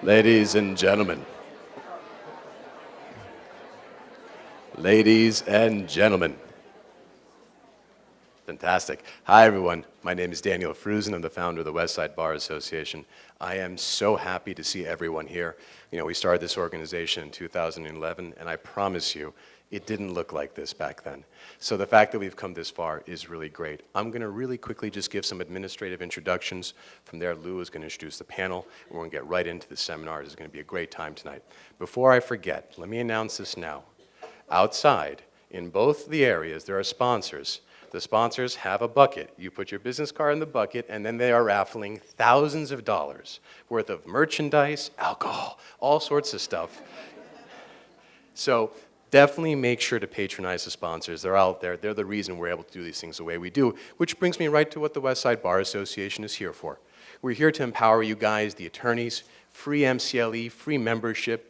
Ladies and gentlemen. Ladies and gentlemen. Fantastic. Hi, everyone. My name is Daniel Fruzen. I'm the founder of the Westside Bar Association. I am so happy to see everyone here. You know, we started this organization in 2011, and I promise you, it didn't look like this back then. So the fact that we've come this far is really great. I'm going to really quickly just give some administrative introductions. From there, Lou is going to introduce the panel, and we're going to get right into the seminar. It's going to be a great time tonight. Before I forget, let me announce this now. Outside, in both the areas, there are sponsors. The sponsors have a bucket. You put your business card in the bucket, and then they are raffling thousands of dollars worth of merchandise, alcohol, all sorts of stuff. So definitely make sure to patronize the sponsors. They're out there. They're the reason we're able to do these things the way we do, which brings me right to what the Westside Bar Association is here for. We're here to empower you guys, the attorneys, free MCLE, free membership.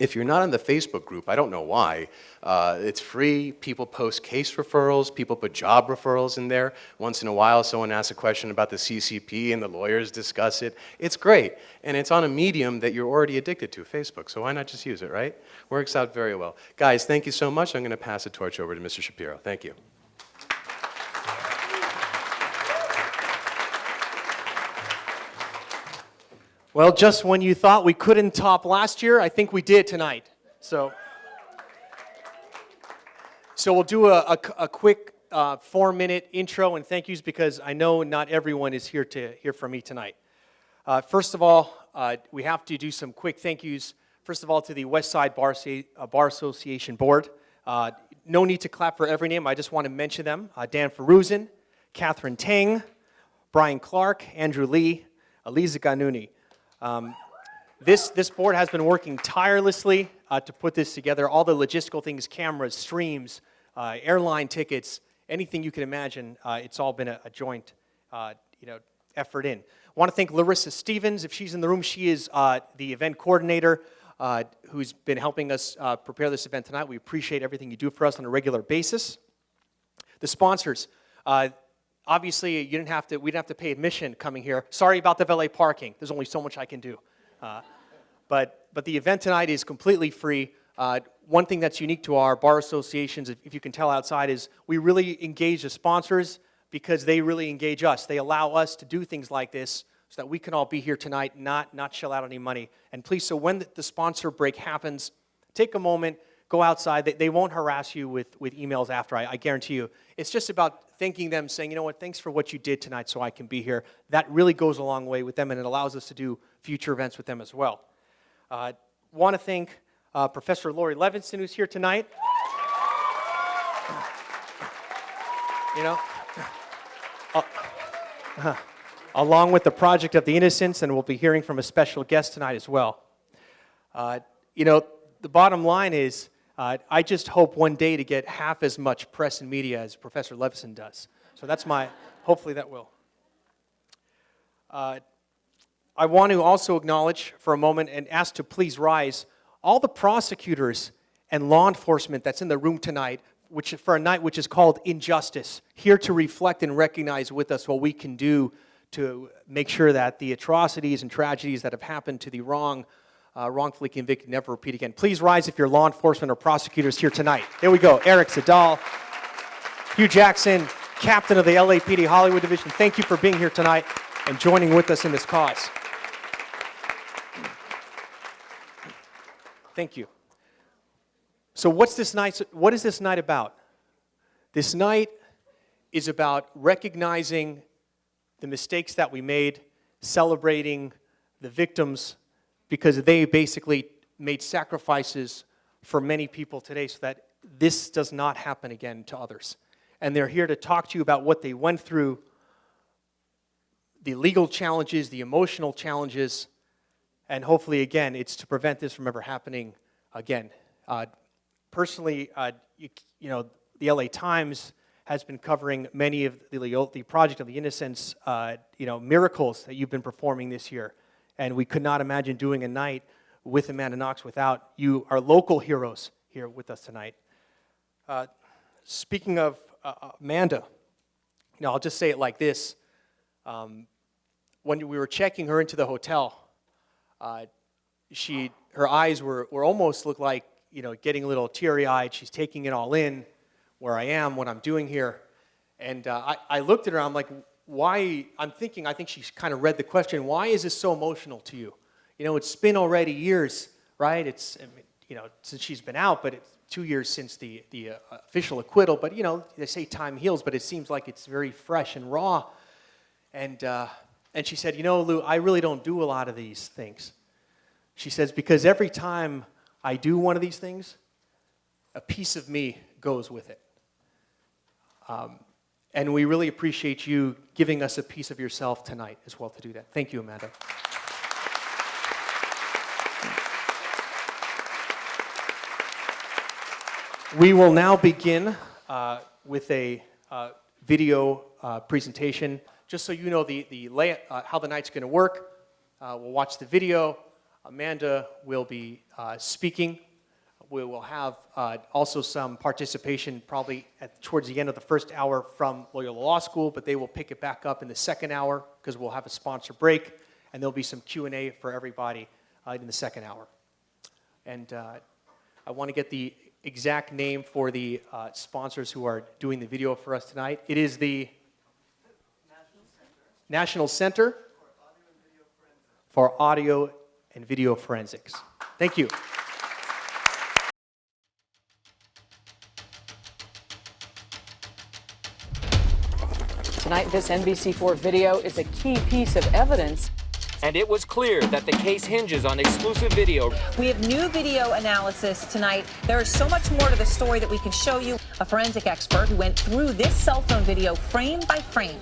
If you're not in the Facebook group, I don't know why. It's free. People post case referrals. People put job referrals in there. Once in a while, someone asks a question about the CCP and the lawyers discuss it. It's great. And it's on a medium that you're already addicted to, Facebook. So why not just use it, right? Works out very well. Guys, thank you so much. I'm going to pass the torch over to Mr. Shapiro. Thank you. Well, just when you thought we couldn't top last year, I think we did tonight. So we'll do a quick 4-minute intro and thank yous because I know not everyone is here to hear from me tonight. First of all, we have to do some quick thank yous. First of all, to the Westside Bar Association Board. No need to clap for every name. I just want to mention them. Dan Feruzin, Catherine Tang, Brian Clark, Andrew Lee, Aliza Ganuni. This board has been working tirelessly to put this together. All the logistical things, cameras, streams, airline tickets, anything you can imagine, it's all been a joint effort in. I want to thank Larissa Stevens. If she's in the room, she is the event coordinator who's been helping us prepare this event tonight. We appreciate everything you do for us on a regular basis. The sponsors. Obviously, we didn't have to pay admission coming here. Sorry about the valet parking. There's only so much I can do. But the event tonight is completely free. One thing that's unique to our bar associations, if you can tell outside, is we really engage the sponsors because they really engage us. They allow us to do things like this so that we can all be here tonight, not shell out any money. And please, so when the sponsor break happens, take a moment, go outside. They won't harass you with emails after, I guarantee you. It's just about thanking them, saying, you know what, thanks for what you did tonight so I can be here. That really goes a long way with them, and it allows us to do future events with them as well. Want to thank Professor Lori Levinson, who's here tonight. Along with the Project of the Innocents, and we'll be hearing from a special guest tonight as well. The bottom line is, I just hope one day to get half as much press and media as Professor Levinson does. So that's hopefully that will. I want to also acknowledge for a moment and ask to please rise all the prosecutors and law enforcement that's in the room tonight, for a night which is called Injustice, here to reflect and recognize with us what we can do to make sure that the atrocities and tragedies that have happened to the wrongfully convicted never repeat again. Please rise if you're law enforcement or prosecutors here tonight. There we go. Eric Zadal, Hugh Jackson, captain of the LAPD Hollywood Division. Thank you for being here tonight and joining with us in this cause. Thank you. So what is this night about? This night is about recognizing the mistakes that we made, celebrating the victims, because they basically made sacrifices for many people today so that this does not happen again to others. And they're here to talk to you about what they went through, the legal challenges, the emotional challenges, and hopefully, again, it's to prevent this from ever happening again. Personally, the LA Times has been covering many of the Project of the Innocents, miracles that you've been performing this year. And we could not imagine doing a night with Amanda Knox without you, our local heroes, here with us tonight. Speaking of Amanda, I'll just say it like this. When we were checking her into the hotel, her eyes were almost looked like, getting a little teary-eyed. She's taking it all in, where I am, what I'm doing here. And I looked at her, I'm like, why? I think she kind of read the question, why is this so emotional to you? It's been already years, right? It's, since she's been out, but it's 2 years since the official acquittal. But, they say time heals, but it seems like it's very fresh and raw. And she said, Lou, I really don't do a lot of these things. She says, because every time I do one of these things, a piece of me goes with it. And we really appreciate you giving us a piece of yourself tonight as well to do that. Thank you, Amanda. We will now begin with a video presentation. Just so you know how the night's going to work, we'll watch the video. Amanda will be speaking. We will have also some participation probably towards the end of the first hour from Loyola Law School, but they will pick it back up in the second hour because we'll have a sponsor break, and there'll be some Q&A for everybody in the second hour. And I want to get the exact name for the sponsors who are doing the video for us tonight. It is the National Center for Audio and Video Forensics. Thank you. Tonight, this NBC4 video is a key piece of evidence. And it was clear that the case hinges on exclusive video. We have new video analysis tonight. There is so much more to the story that we can show you. A forensic expert who went through this cell phone video frame by frame.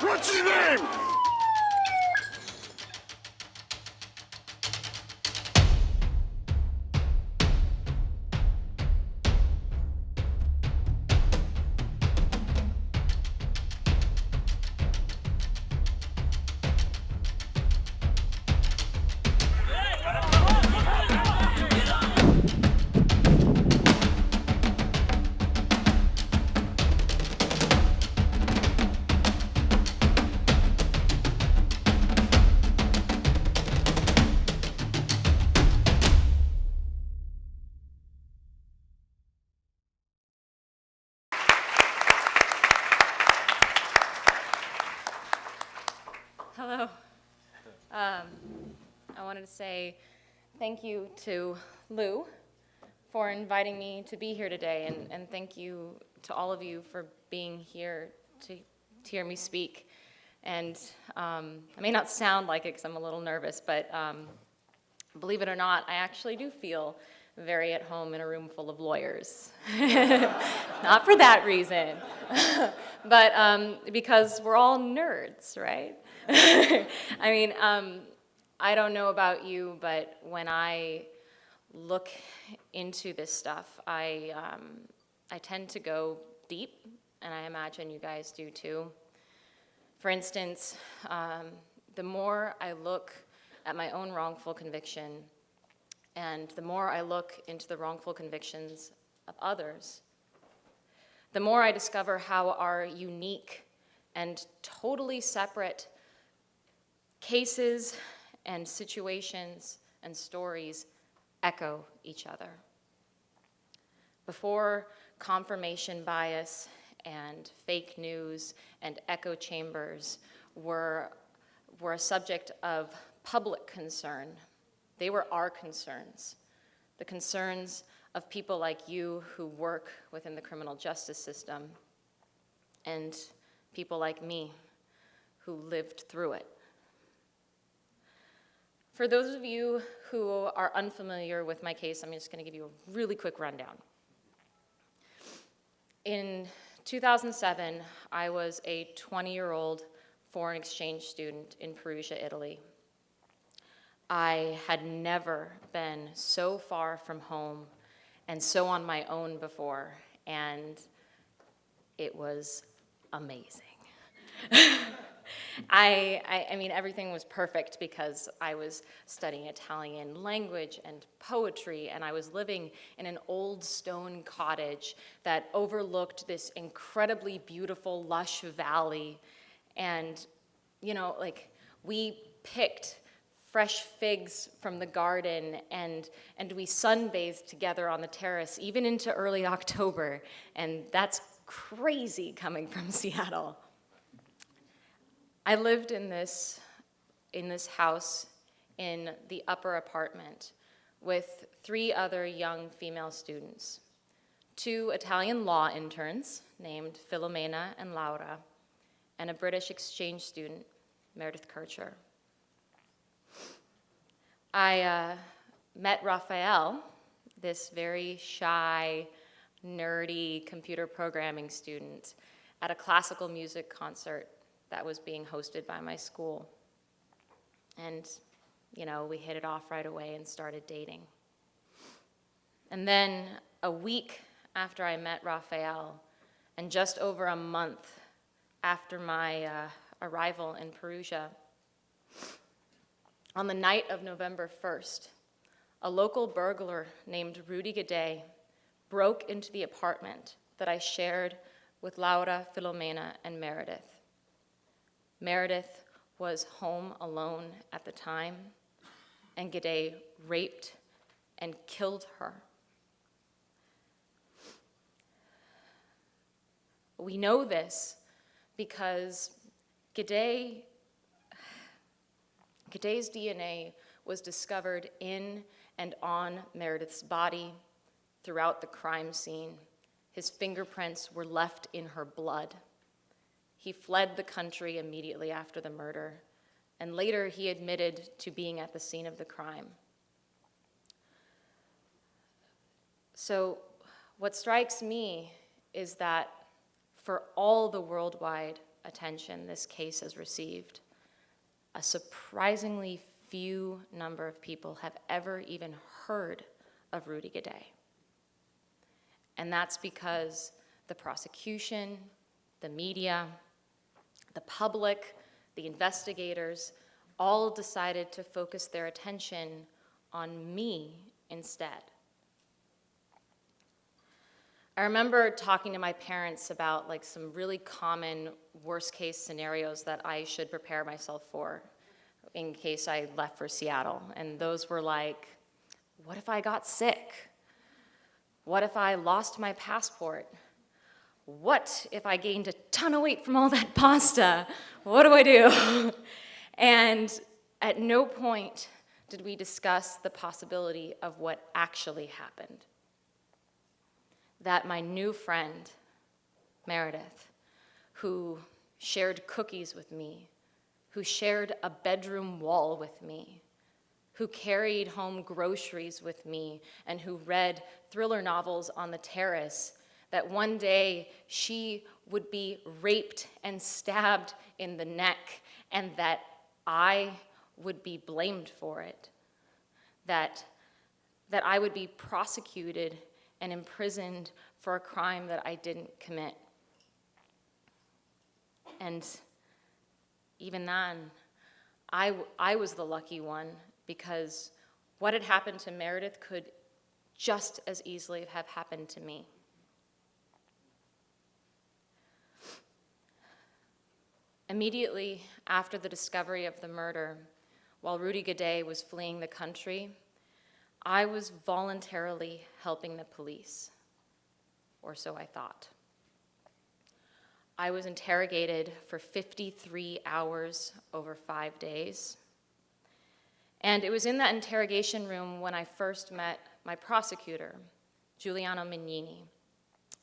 What's your name? Hello. I wanted to say thank you to Lou for inviting me to be here today, and thank you to all of you for being here to hear me speak. And I may not sound like it because I'm a little nervous, but believe it or not, I actually do feel very at home in a room full of lawyers. Not for that reason, but because we're all nerds, right? I mean, I don't know about you, but when I look into this stuff, I tend to go deep, and I imagine you guys do too. For instance, the more I look at my own wrongful conviction, and the more I look into the wrongful convictions of others, the more I discover how our unique and totally separate cases and situations and stories echo each other. Before confirmation bias and fake news and echo chambers were a subject of public concern, they were our concerns, the concerns of people like you who work within the criminal justice system, and people like me who lived through it. For those of you who are unfamiliar with my case, I'm just going to give you a really quick rundown. In 2007, I was a 20-year-old foreign exchange student in Perugia, Italy. I had never been so far from home and so on my own before, and it was amazing. I mean, everything was perfect because I was studying Italian language and poetry, and I was living in an old stone cottage that overlooked this incredibly beautiful, lush valley. And, you know, like, we picked fresh figs from the garden, and we sunbathed together on the terrace, even into early October, and that's crazy coming from Seattle. I lived in this house in the upper apartment with 3 other young female students, 2 Italian law interns named Filomena and Laura, and a British exchange student, Meredith Kircher. I met Raphael, this very shy, nerdy computer programming student, at a classical music concert that was being hosted by my school. And, you know, we hit it off right away and started dating. And then a week after I met Raphael, and just over a month after my arrival in Perugia, on the night of November 1st, a local burglar named Rudy Gade broke into the apartment that I shared with Laura, Filomena, and Meredith. Meredith was home alone at the time, and Gade raped and killed her. We know this because Gade's DNA was discovered in and on Meredith's body throughout the crime scene. His fingerprints were left in her blood. He fled the country immediately after the murder, and later he admitted to being at the scene of the crime. So what strikes me is that for all the worldwide attention this case has received, a surprisingly few number of people have ever even heard of Rudy Gade. And that's because the prosecution, the media, the public, the investigators all decided to focus their attention on me instead. I remember talking to my parents about like some really common worst case scenarios that I should prepare myself for in case I left for Seattle. And those were like, what if I got sick? What if I lost my passport? What if I gained a ton of weight from all that pasta? What do I do? And at no point did we discuss the possibility of what actually happened. That my new friend, Meredith, who shared cookies with me, who shared a bedroom wall with me, who carried home groceries with me, and who read thriller novels on the terrace, that one day she would be raped and stabbed in the neck, and that I would be blamed for it, that I would be prosecuted and imprisoned for a crime that I didn't commit. And even then, I was the lucky one, because what had happened to Meredith could just as easily have happened to me. Immediately after the discovery of the murder, while Rudy Gade was fleeing the country, I was voluntarily helping the police, or so I thought. I was interrogated for 53 hours over 5 days. And it was in that interrogation room when I first met my prosecutor, Giuliano Mignini.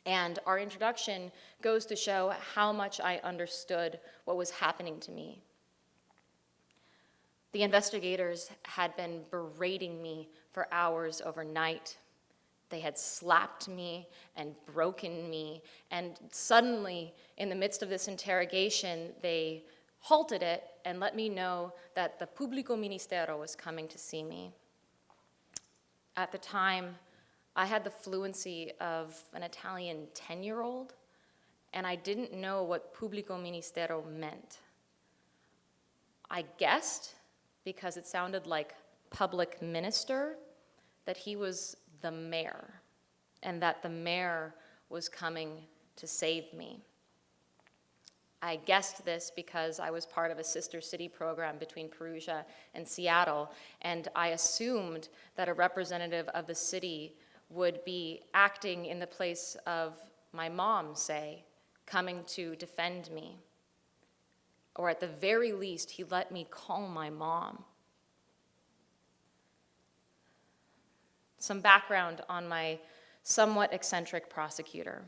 And our introduction goes to show how much I understood what was happening to me. The investigators had been berating me for hours overnight. They had slapped me and broken me, and suddenly, in the midst of this interrogation, they halted it and let me know that the Pubblico Ministero was coming to see me. At the time, I had the fluency of an Italian 10-year-old, and I didn't know what Publico Ministero meant. I guessed, because it sounded like public minister, that he was the mayor, and that the mayor was coming to save me. I guessed this because I was part of a sister city program between Perugia and Seattle, and I assumed that a representative of the city would be acting in the place of my mom, say, coming to defend me. Or at the very least, he let me call my mom. Some background on my somewhat eccentric prosecutor.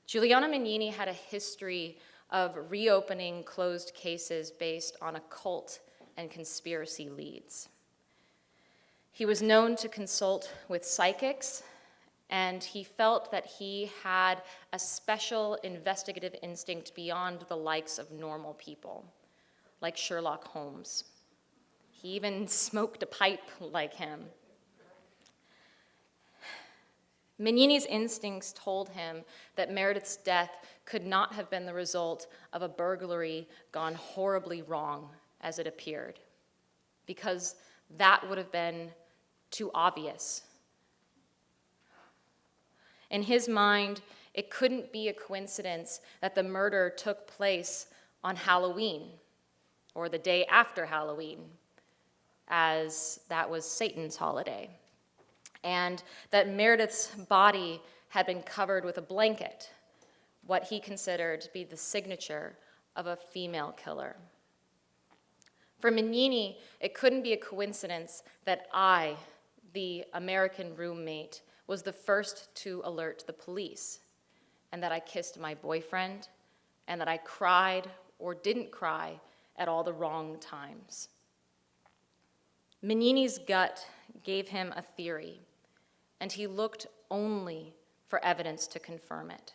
Giuliano Mignini had a history of reopening closed cases based on occult and conspiracy leads. He was known to consult with psychics, and he felt that he had a special investigative instinct beyond the likes of normal people, like Sherlock Holmes. He even smoked a pipe like him. Mignini's instincts told him that Meredith's death could not have been the result of a burglary gone horribly wrong, as it appeared, because that would have been too obvious. In his mind, it couldn't be a coincidence that the murder took place on Halloween, or the day after Halloween, as that was Satan's holiday, and that Meredith's body had been covered with a blanket, what he considered to be the signature of a female killer. For Mignini, it couldn't be a coincidence that I, the American roommate, was the first to alert the police, and that I kissed my boyfriend, and that I cried or didn't cry at all the wrong times. Mignini's gut gave him a theory, and he looked only for evidence to confirm it.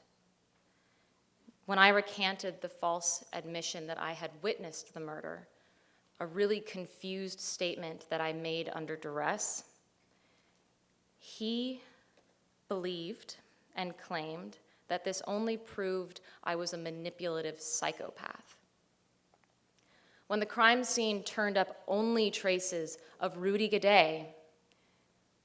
When I recanted the false admission that I had witnessed the murder, a really confused statement that I made under duress, he believed and claimed that this only proved I was a manipulative psychopath. When the crime scene turned up only traces of Rudy Gaudet,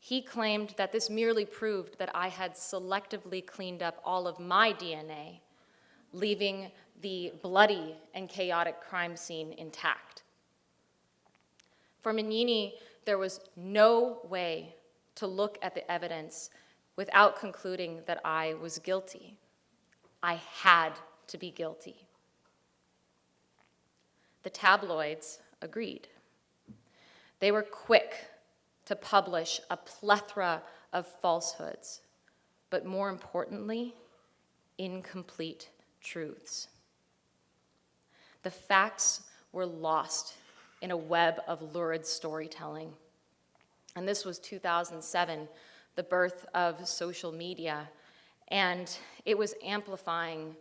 he claimed that this merely proved that I had selectively cleaned up all of my DNA, leaving the bloody and chaotic crime scene intact. For Mignini, there was no way to look at the evidence without concluding that I was guilty. I had to be guilty. The tabloids agreed. They were quick to publish a plethora of falsehoods, but more importantly, incomplete truths. The facts were lost in a web of lurid storytelling. And this was 2007, the birth of social media, and it was amplifying,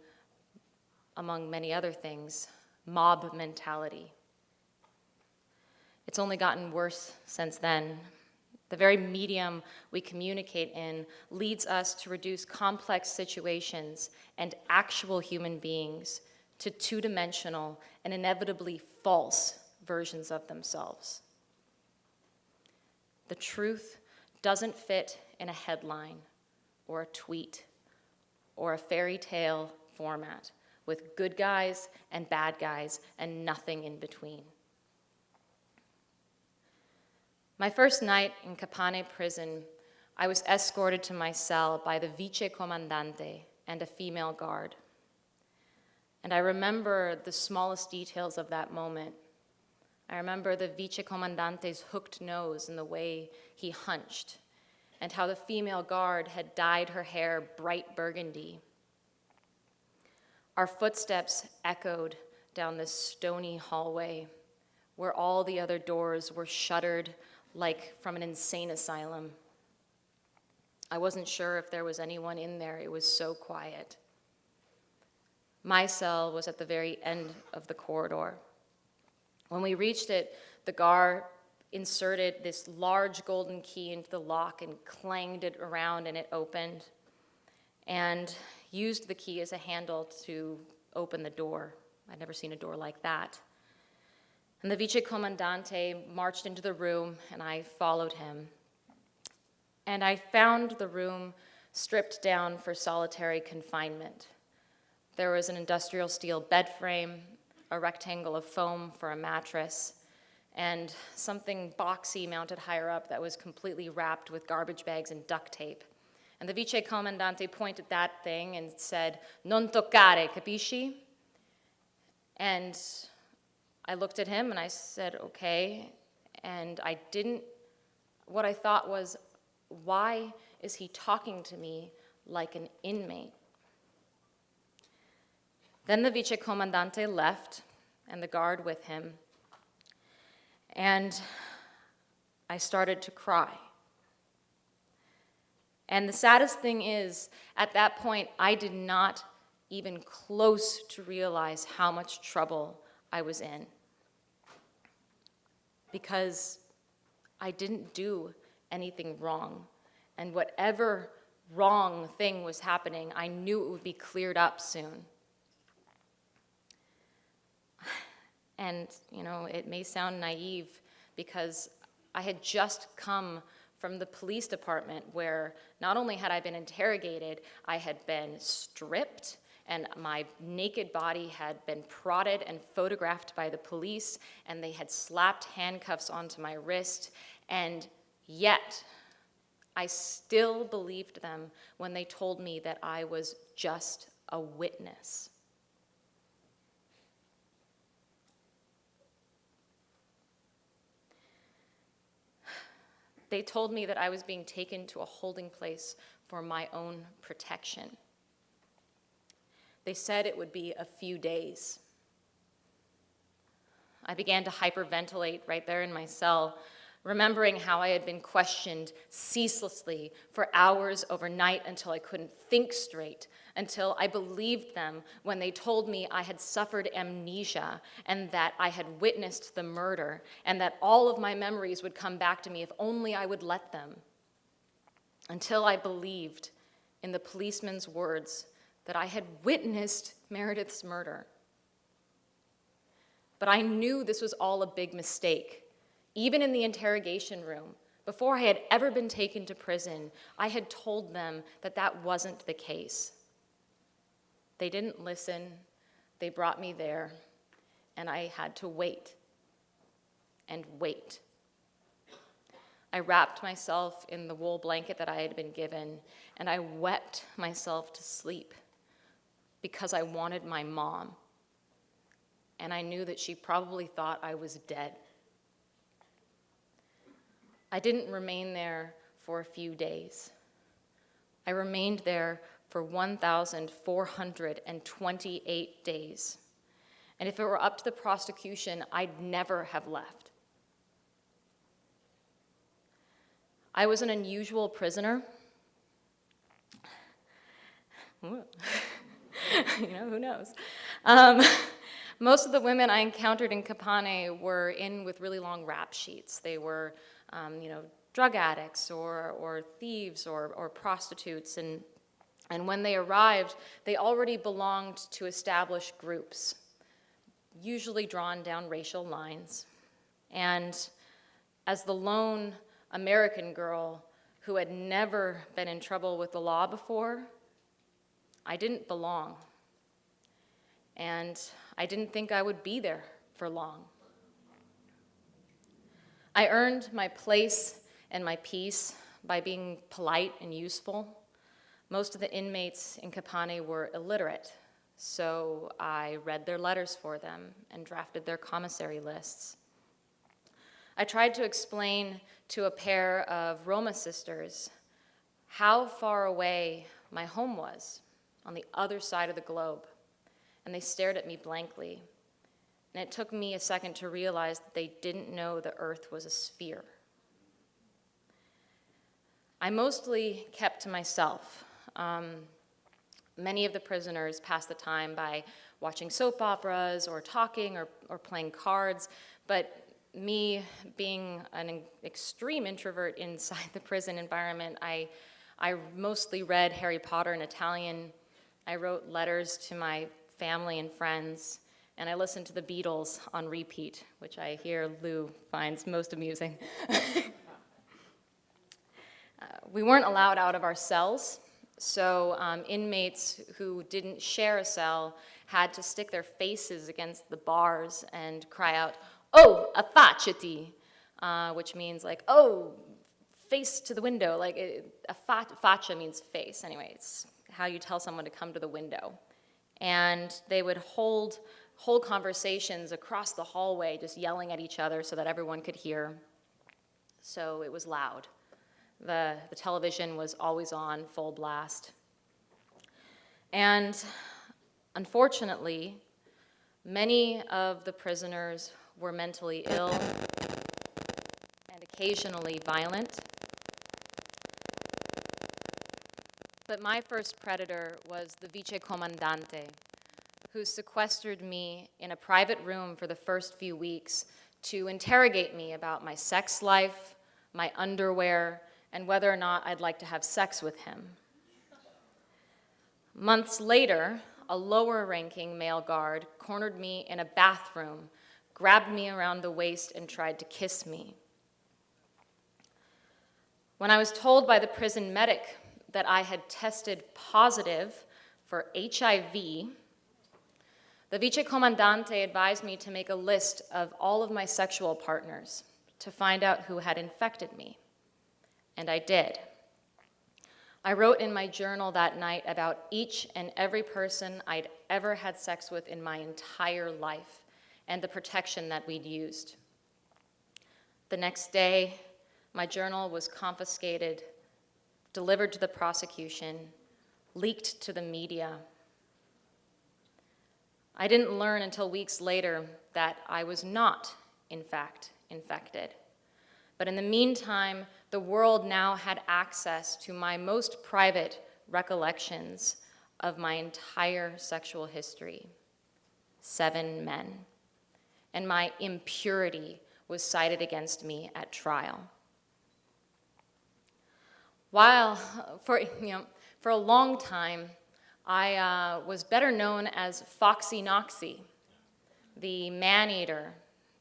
among many other things, mob mentality. It's only gotten worse since then. The very medium we communicate in leads us to reduce complex situations and actual human beings to two-dimensional and inevitably false versions of themselves. The truth doesn't fit in a headline or a tweet or a fairy tale format with good guys and bad guys and nothing in between. My first night in Capane prison, I was escorted to my cell by the vice comandante and a female guard. And I remember the smallest details of that moment. I remember the vice comandante's hooked nose and the way he hunched, and how the female guard had dyed her hair bright burgundy. Our footsteps echoed down this stony hallway where all the other doors were shuttered like from an insane asylum. I wasn't sure if there was anyone in there. It was so quiet. My cell was at the very end of the corridor. When we reached it, the guard inserted this large golden key into the lock and clanged it around, and it opened. and used the key as a handle to open the door. I'd never seen a door like that. And the Vice Comandante marched into the room, and I followed him. And I found the room stripped down for solitary confinement. There was an industrial steel bed frame, a rectangle of foam for a mattress, and something boxy mounted higher up that was completely wrapped with garbage bags and duct tape. And the Vice Comandante pointed that thing and said, "Non toccare, capisci?" And I looked at him and I said, "Okay." And what I thought was, why is he talking to me like an inmate? Then the Vice Comandante left, and the guard with him, and I started to cry. And the saddest thing is, at that point, I did not even close to realize how much trouble I was in, because I didn't do anything wrong. And whatever wrong thing was happening, I knew it would be cleared up soon. And, it may sound naive, because I had just come from the police department where not only had I been interrogated, I had been stripped, and my naked body had been prodded and photographed by the police, and they had slapped handcuffs onto my wrist, and yet I still believed them when they told me that I was just a witness. They told me that I was being taken to a holding place for my own protection. They said it would be a few days. I began to hyperventilate right there in my cell, remembering how I had been questioned ceaselessly for hours overnight until I couldn't think straight, until I believed them when they told me I had suffered amnesia and that I had witnessed the murder and that all of my memories would come back to me if only I would let them. Until I believed in the policeman's words that I had witnessed Meredith's murder. But I knew this was all a big mistake. Even in the interrogation room, before I had ever been taken to prison, I had told them that that wasn't the case. They didn't listen. They brought me there, and I had to wait and wait. I wrapped myself in the wool blanket that I had been given, and I wept myself to sleep because I wanted my mom, and I knew that she probably thought I was dead. I didn't remain there for a few days. I remained there for 1,428 days. And if it were up to the prosecution, I'd never have left. I was an unusual prisoner. Who knows? Most of the women I encountered in Capane were in with really long rap sheets. They were drug addicts or thieves or prostitutes. And when they arrived, they already belonged to established groups, usually drawn down racial lines. And as the lone American girl who had never been in trouble with the law before, I didn't belong. And I didn't think I would be there for long. I earned my place and my peace by being polite and useful. Most of the inmates in Capane were illiterate, so I read their letters for them and drafted their commissary lists. I tried to explain to a pair of Roma sisters how far away my home was on the other side of the globe, and they stared at me blankly. And it took me a second to realize that they didn't know the earth was a sphere. I mostly kept to myself. Many of the prisoners passed the time by watching soap operas or talking or playing cards, but me being an extreme introvert inside the prison environment, I I mostly read Harry Potter in Italian. I wrote letters to my family and friends, and I listened to the Beatles on repeat, which I hear Lou finds most amusing. We weren't allowed out of our cells, so inmates who didn't share a cell had to stick their faces against the bars and cry out, "Oh, affacciati," which means like, "Oh, face to the window." Like, faccia means face. Anyway, it's how you tell someone to come to the window. And they would hold conversations across the hallway, just yelling at each other so that everyone could hear. So it was loud. The television was always on, full blast. And unfortunately, many of the prisoners were mentally ill and occasionally violent. But my first predator was the vicecomandante, who sequestered me in a private room for the first few weeks to interrogate me about my sex life, my underwear, and whether or not I'd like to have sex with him. Months later, a lower-ranking male guard cornered me in a bathroom, grabbed me around the waist, and tried to kiss me. When I was told by the prison medic that I had tested positive for HIV, the vicecomandante advised me to make a list of all of my sexual partners to find out who had infected me. And I did. I wrote in my journal that night about each and every person I'd ever had sex with in my entire life and the protection that we'd used. The next day, my journal was confiscated, delivered to the prosecution, leaked to the media. I didn't learn until weeks later that I was not, in fact, infected. But in the meantime, the world now had access to my most private recollections of my entire sexual history, 7 men. And my impurity was cited against me at trial. While, for a long time, I was better known as Foxy Knoxy, the man-eater,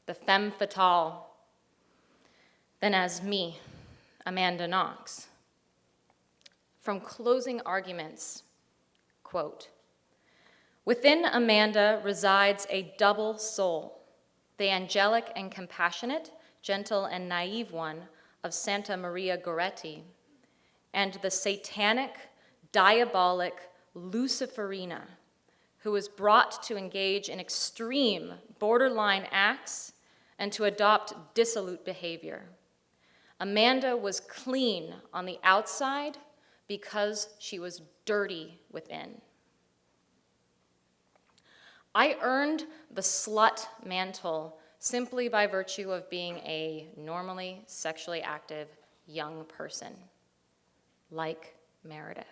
the femme fatale, than as me, Amanda Knox. From closing arguments, quote, "Within Amanda resides a double soul, the angelic and compassionate, gentle and naive one of Santa Maria Goretti, and the satanic, diabolic Luciferina, who was brought to engage in extreme, borderline acts and to adopt dissolute behavior. Amanda was clean on the outside because she was dirty within. I earned the slut mantle simply by virtue of being a normally sexually active young person, like Meredith.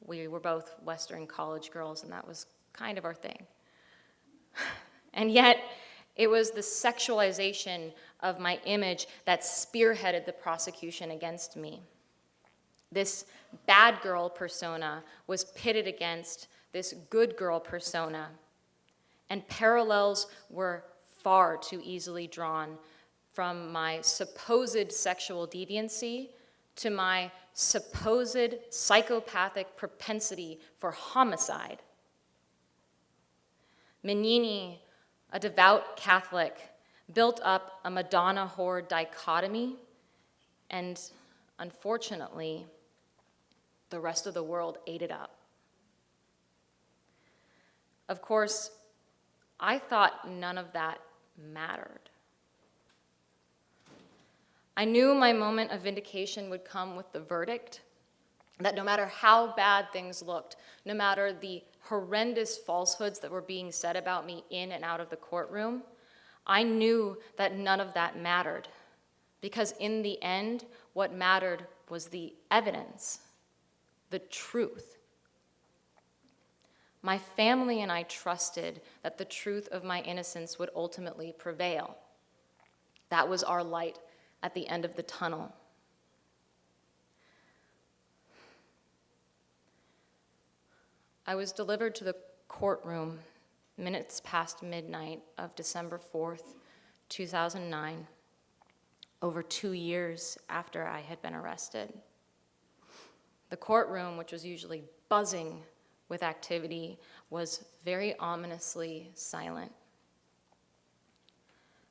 We were both Western college girls, and that was kind of our thing. And yet, it was the sexualization of my image that spearheaded the prosecution against me. This bad girl persona was pitted against this good girl persona, and parallels were far too easily drawn from my supposed sexual deviancy to my supposed psychopathic propensity for homicide. Mignini, a devout Catholic, built up a Madonna whore dichotomy, and unfortunately, the rest of the world ate it up. Of course, I thought none of that mattered. I knew my moment of vindication would come with the verdict, that no matter how bad things looked, no matter the horrendous falsehoods that were being said about me in and out of the courtroom, I knew that none of that mattered, because in the end, what mattered was the evidence, the truth. My family and I trusted that the truth of my innocence would ultimately prevail. That was our light at the end of the tunnel. I was delivered to the courtroom minutes past midnight of December 4th, 2009, over 2 years after I had been arrested. The courtroom, which was usually buzzing with activity, was very ominously silent.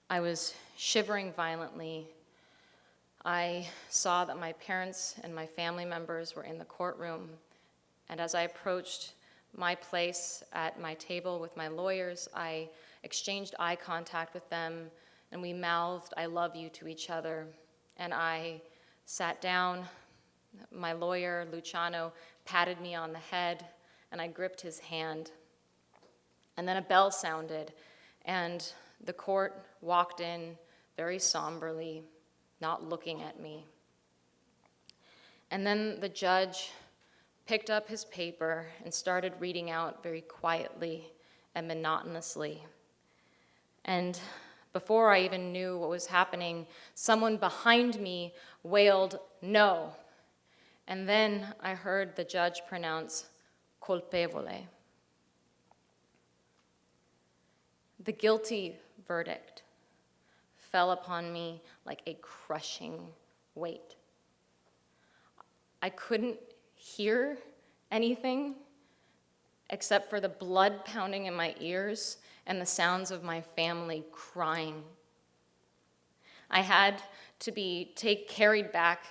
I was shivering violently. I saw that my parents and my family members were in the courtroom, and as I approached my place at my table with my lawyers, I exchanged eye contact with them, and we mouthed, "I love you," to each other. And I sat down. My lawyer, Luciano, patted me on the head, and I gripped his hand. And then a bell sounded, and the court walked in very somberly, not looking at me. And then the judge picked up his paper and started reading out very quietly and monotonously. And before I even knew what was happening, someone behind me wailed, "No." And then I heard the judge pronounce colpevole. The guilty verdict fell upon me like a crushing weight. I couldn't hear anything except for the blood pounding in my ears and the sounds of my family crying. I had to be carried back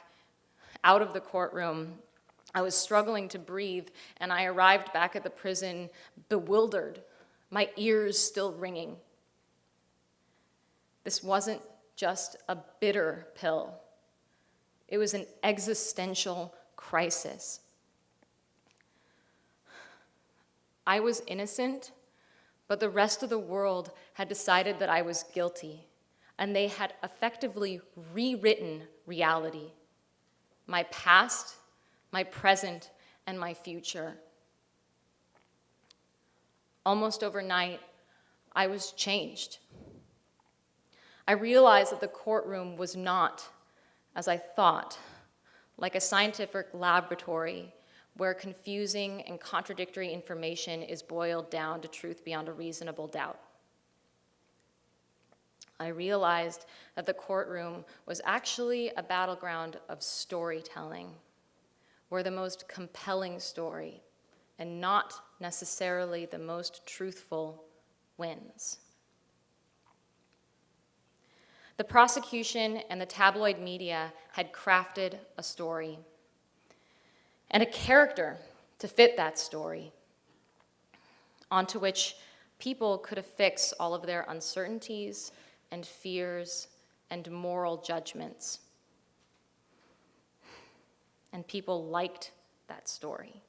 out of the courtroom. I was struggling to breathe, and I arrived back at the prison bewildered, my ears still ringing. This wasn't just a bitter pill. It was an existential crisis. I was innocent, but the rest of the world had decided that I was guilty, and they had effectively rewritten reality, my past, my present, and my future. Almost overnight, I was changed. I realized that the courtroom was not, as I thought, like a scientific laboratory where confusing and contradictory information is boiled down to truth beyond a reasonable doubt. I realized that the courtroom was actually a battleground of storytelling, where the most compelling story, and not necessarily the most truthful, wins. The prosecution and the tabloid media had crafted a story and a character to fit that story, onto which people could affix all of their uncertainties and fears and moral judgments. And people liked that story.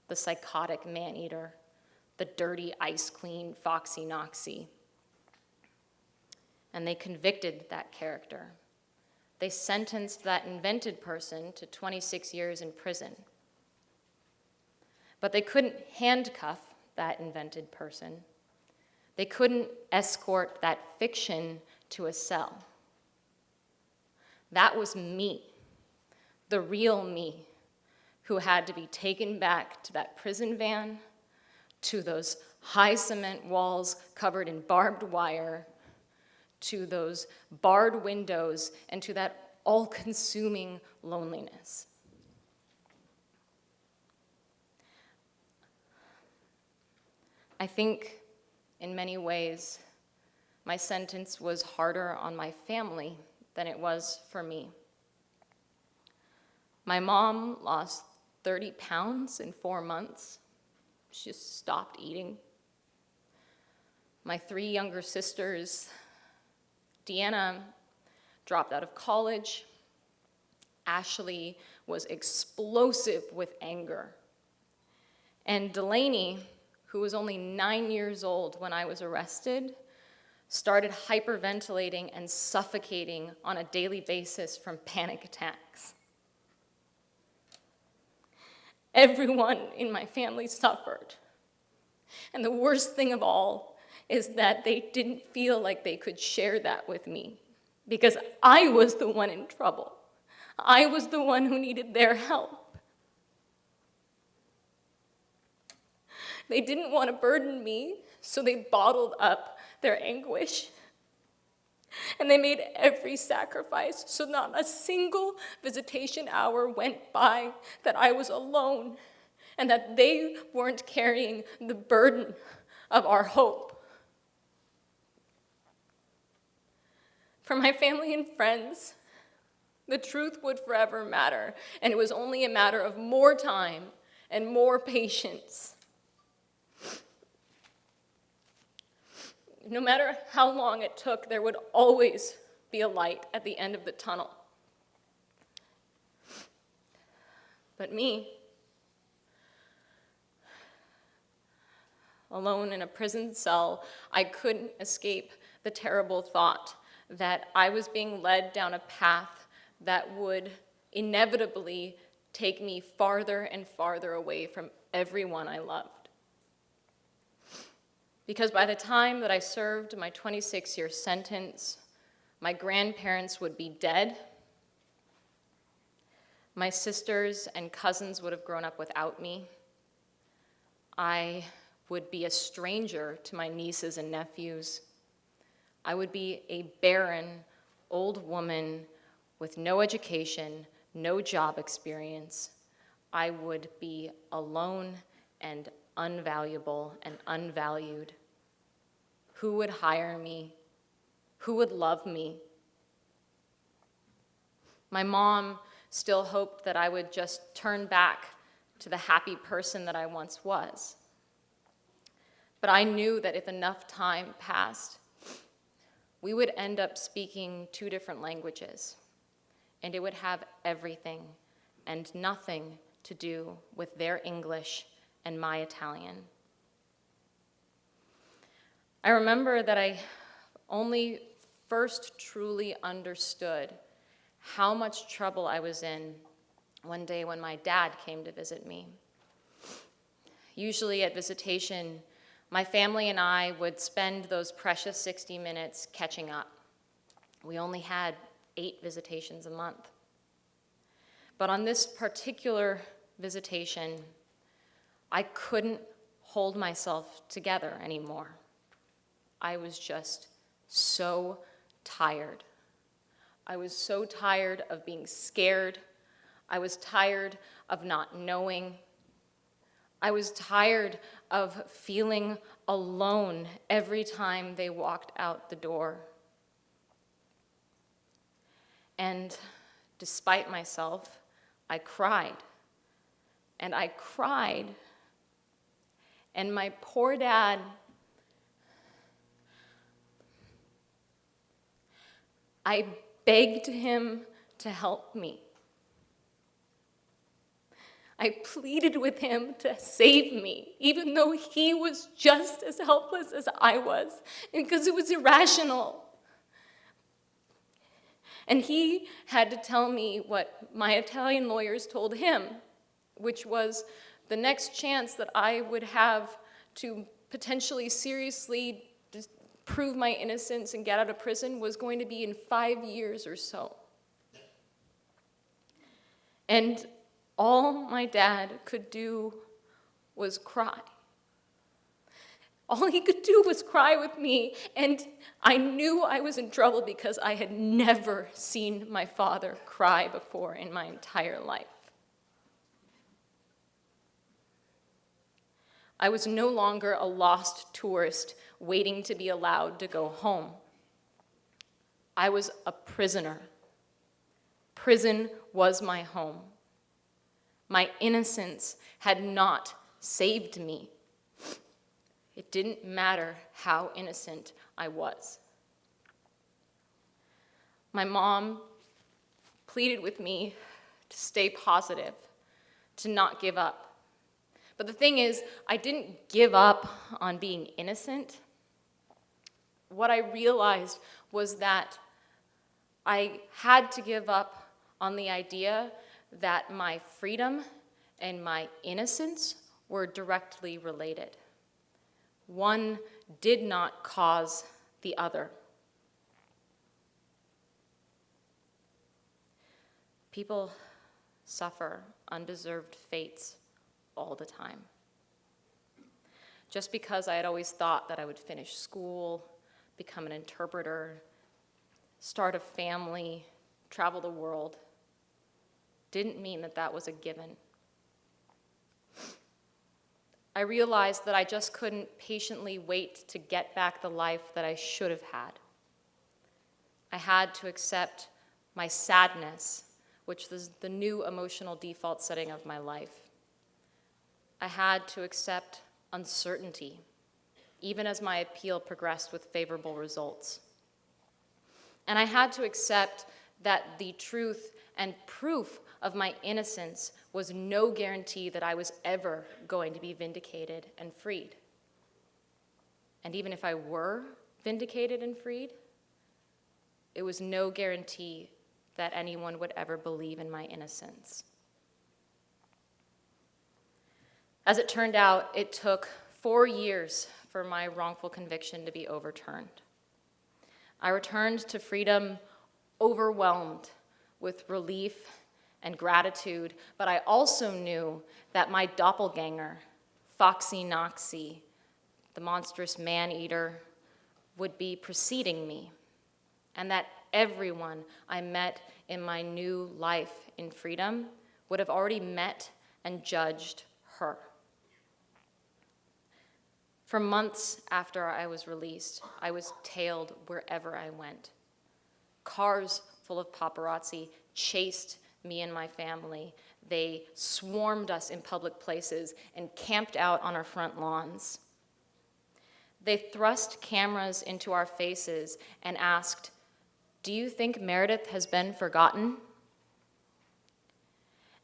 The psychotic man-eater, the dirty, ice-clean, foxy Knoxy. And they convicted that character. They sentenced that invented person to 26 years in prison. But they couldn't handcuff that invented person. They couldn't escort that fiction to a cell. That was me, the real me, who had to be taken back to that prison van, to those high cement walls covered in barbed wire, to those barred windows, and to that all-consuming loneliness. I think, in many ways, my sentence was harder on my family than it was for me. My mom lost 30 pounds in 4 months. She just stopped eating. My 3 younger sisters, Deanna dropped out of college. Ashley was explosive with anger. And Delaney, who was only 9 years old when I was arrested, started hyperventilating and suffocating on a daily basis from panic attacks. Everyone in my family suffered. And the worst thing of all is that they didn't feel like they could share that with me, because I was the one in trouble. I was the one who needed their help. They didn't want to burden me, so they bottled up their anguish. And they made every sacrifice, so not a single visitation hour went by that I was alone and that they weren't carrying the burden of our hope. For my family and friends, the truth would forever matter, and it was only a matter of more time and more patience. No matter how long it took, there would always be a light at the end of the tunnel. But me, alone in a prison cell, I couldn't escape the terrible thought that I was being led down a path that would inevitably take me farther and farther away from everyone I loved. Because by the time that I served my 26-year sentence, my grandparents would be dead. My sisters and cousins would have grown up without me. I would be a stranger to my nieces and nephews. I would be a barren, old woman with no education, no job experience. I would be alone and unvaluable and unvalued. Who would hire me? Who would love me? My mom still hoped that I would just turn back to the happy person that I once was. But I knew that if enough time passed, we would end up speaking two different languages, and it would have everything and nothing to do with their English and my Italian. I remember that I only first truly understood how much trouble I was in one day when my dad came to visit me. Usually at visitation, my family and I would spend those precious 60 minutes catching up. We only had 8 visitations a month. But on this particular visitation, I couldn't hold myself together anymore. I was just so tired. I was so tired of being scared. I was tired of not knowing. I was tired of feeling alone every time they walked out the door. And despite myself, I cried. And I cried. And my poor dad, I begged him to help me. I pleaded with him to save me, even though he was just as helpless as I was, because it was irrational. And he had to tell me what my Italian lawyers told him, which was the next chance that I would have to potentially seriously prove my innocence and get out of prison was going to be in 5 years or so. And all my dad could do was cry. All he could do was cry with me, and I knew I was in trouble because I had never seen my father cry before in my entire life. I was no longer a lost tourist waiting to be allowed to go home. I was a prisoner. Prison was my home. My innocence had not saved me. It didn't matter how innocent I was. My mom pleaded with me to stay positive, to not give up. But the thing is, I didn't give up on being innocent. What I realized was that I had to give up on the idea that my freedom and my innocence were directly related. One did not cause the other. People suffer undeserved fates all the time. just because I had always thought that I would finish school, become an interpreter, start a family, travel the world, didn't mean that that was a given. I realized that I just couldn't patiently wait to get back the life that I should have had. I had to accept my sadness, which was the new emotional default setting of my life. I had to accept uncertainty, even as my appeal progressed with favorable results. And I had to accept that the truth and proof of my innocence was no guarantee that I was ever going to be vindicated and freed. And even if I were vindicated and freed, it was no guarantee that anyone would ever believe in my innocence. As it turned out, it took 4 years for my wrongful conviction to be overturned. I returned to freedom overwhelmed with relief and gratitude, but I also knew that my doppelganger, Foxy Knoxy, the monstrous man-eater, would be preceding me, and that everyone I met in my new life in freedom would have already met and judged her. For months after I was released, I was tailed wherever I went. Cars full of paparazzi chased me and my family. They swarmed us in public places and camped out on our front lawns. They thrust cameras into our faces and asked, "Do you think Meredith has been forgotten?"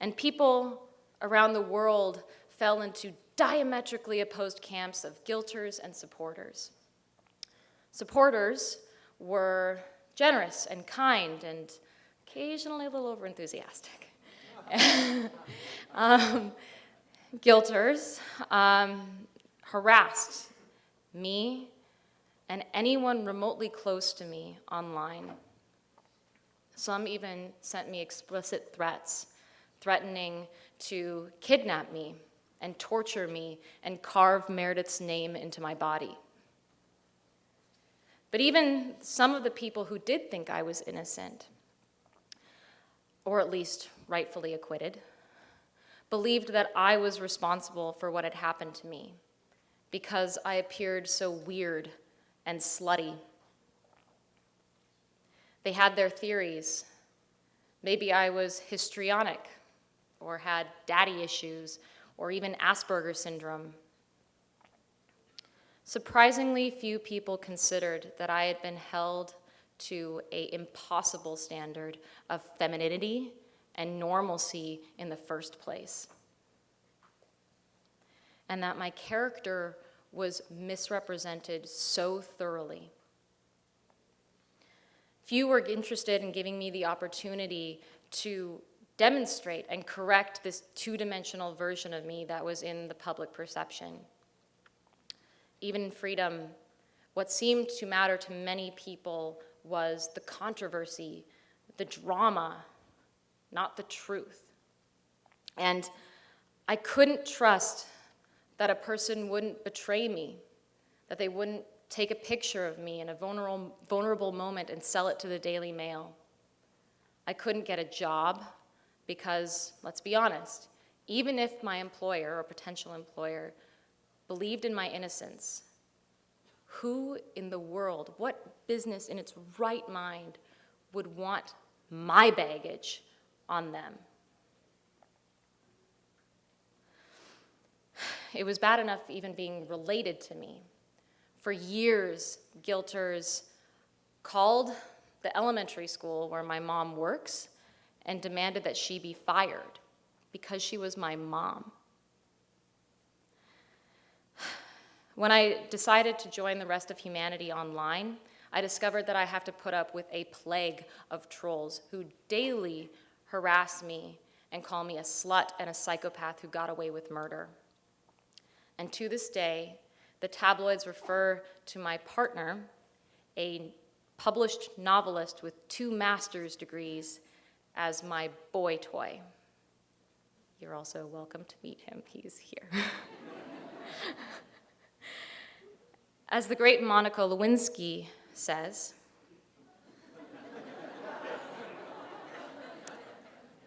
And people around the world fell into diametrically opposed camps of guilters and supporters. Supporters were generous and kind and occasionally a little overenthusiastic. Guilters harassed me and anyone remotely close to me online. Some even sent me explicit threats, threatening to kidnap me and torture me and carve Meredith's name into my body. But even some of the people who did think I was innocent, or at least rightfully acquitted, believed that I was responsible for what had happened to me because I appeared so weird and slutty. They had their theories. Maybe I was histrionic or had daddy issues or even Asperger's syndrome. Surprisingly few people considered that I had been held to an impossible standard of femininity and normalcy in the first place, and that my character was misrepresented so thoroughly. Few were interested in giving me the opportunity to demonstrate and correct this two-dimensional version of me that was in the public perception. Even in freedom, what seemed to matter to many people was the controversy, the drama, not the truth. And I couldn't trust that a person wouldn't betray me, that they wouldn't take a picture of me in a vulnerable moment and sell it to the Daily Mail. I couldn't get a job because, let's be honest, even if my employer or potential employer believed in my innocence, who in the world, what business in its right mind would want my baggage on them? It was bad enough even being related to me. For years, guilters called the elementary school where my mom works and demanded that she be fired because she was my mom. When I decided to join the rest of humanity online, I discovered that I have to put up with a plague of trolls who daily harass me and call me a slut and a psychopath who got away with murder. And to this day, the tabloids refer to my partner, a published novelist with 2 master's degrees, as my boy toy. You're also welcome to meet him. He's here. As the great Monica Lewinsky says,